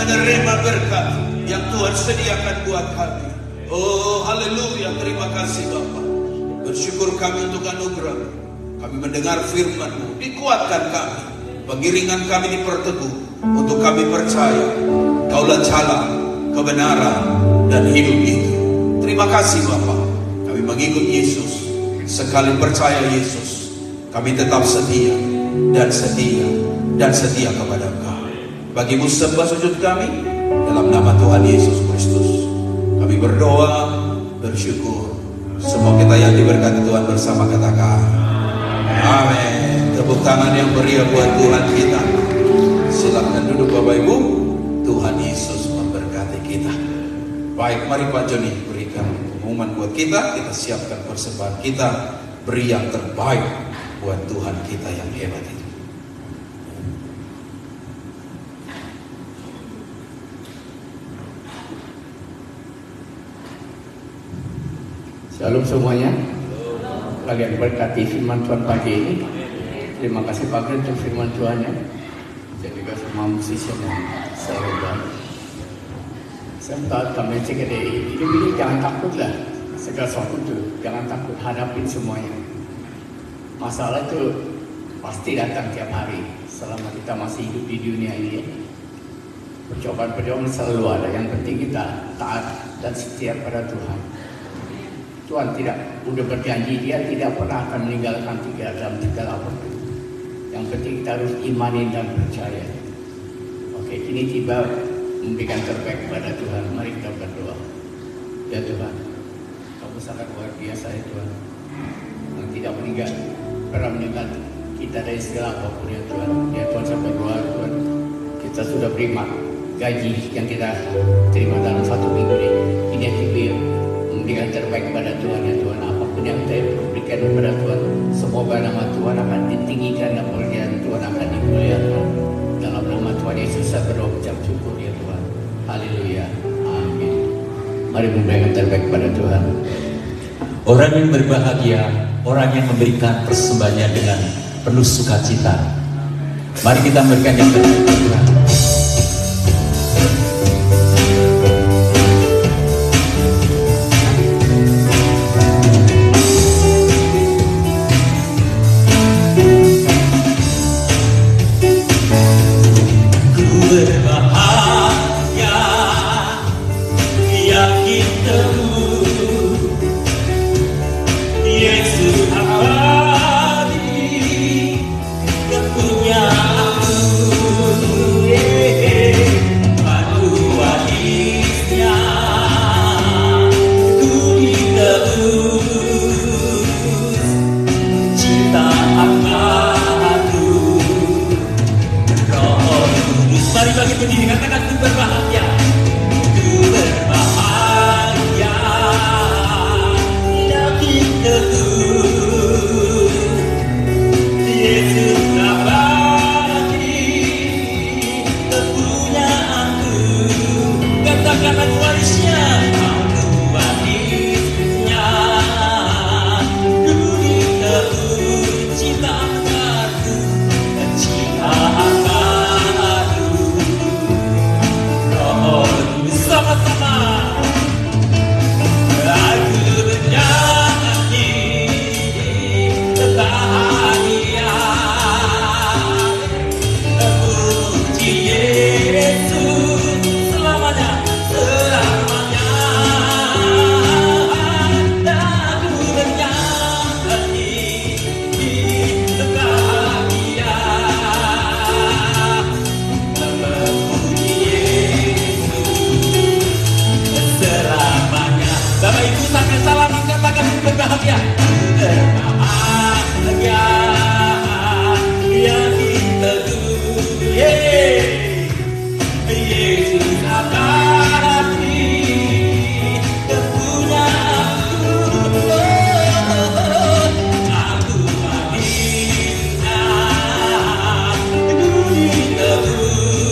[SPEAKER 2] menerima berkat yang Tuhan sediakan buat kami. Oh haleluya, terima kasih Bapa. Bersyukur kami untuk anugerah. Kami mendengar firman-Mu, dikuatkan kami, pengiringan kami diperteguh, untuk kami percaya Kaulah jalan, kebenaran, dan hidup itu. Terima kasih Bapa. Kami mengikut Yesus. Sekali percaya Yesus, kami tetap setia dan setia dan setia kepada Engkau. Bagimu sembah sujud kami dalam nama Tuhan Yesus Kristus. Kami berdoa, bersyukur. Semua kita yang diberkati Tuhan bersama katakan amin. Tepuk tangan yang meriah buat Tuhan kita. Silakan duduk Bapak Ibu. Tuhan Yesus memberkati kita. Baik, mari Pak Joni berikan pengumuman buat kita. Kita siapkan persembahan kita, beri yang terbaik buat Tuhan kita yang hebat itu.
[SPEAKER 4] Shalom semuanya. Kalian berkati firman Tuhan pagi ini. Terima kasih Pak Glenn untuk firman Tuhannya. Dan juga semua musisi yang saya undang. Saya minta kami cek hidup ini jangan takutlah. Segala sesuatu itu jangan takut, hadapin semuanya. Masalah itu pasti datang tiap hari selama kita masih hidup di dunia ini. Percobaan-percobaan selalu ada. Yang penting kita taat dan setia pada Tuhan. Tuhan tidak udah berjanji, Dia tidak pernah akan meninggalkan kita dalam segala apapun. Yang penting kita harus imani dan percaya. Oke, ini tiba memberikan terbaik kepada Tuhan. Mari kita berdoa. Ya Tuhan, Kamu sangat luar biasa ya Tuhan, yang tidak pernah meninggal kita dari segala apapun ya Tuhan. Ya Tuhan, saya berdoa Tuhan, kita sudah terima gaji yang kita terima dalam 1 minggu ini kita memberikan terbaik kepada Tuhan ya Tuhan. Apapun yang kita berikan kepada Tuhan, semoga nama Tuhan akan ditinggikan dan kemuliaan Tuhan akan dimuliakan. Dalam nama Tuhan Yesus saya berdoa ucap syukur ya Tuhan. Haleluya, amin. Mari memberikan terbaik kepada Tuhan.
[SPEAKER 1] Orang yang berbahagia, orang yang memberikan persembahannya dengan penuh sukacita. Mari kita memberikan yang terbaik kepada Tuhan.
[SPEAKER 5] Katakanlah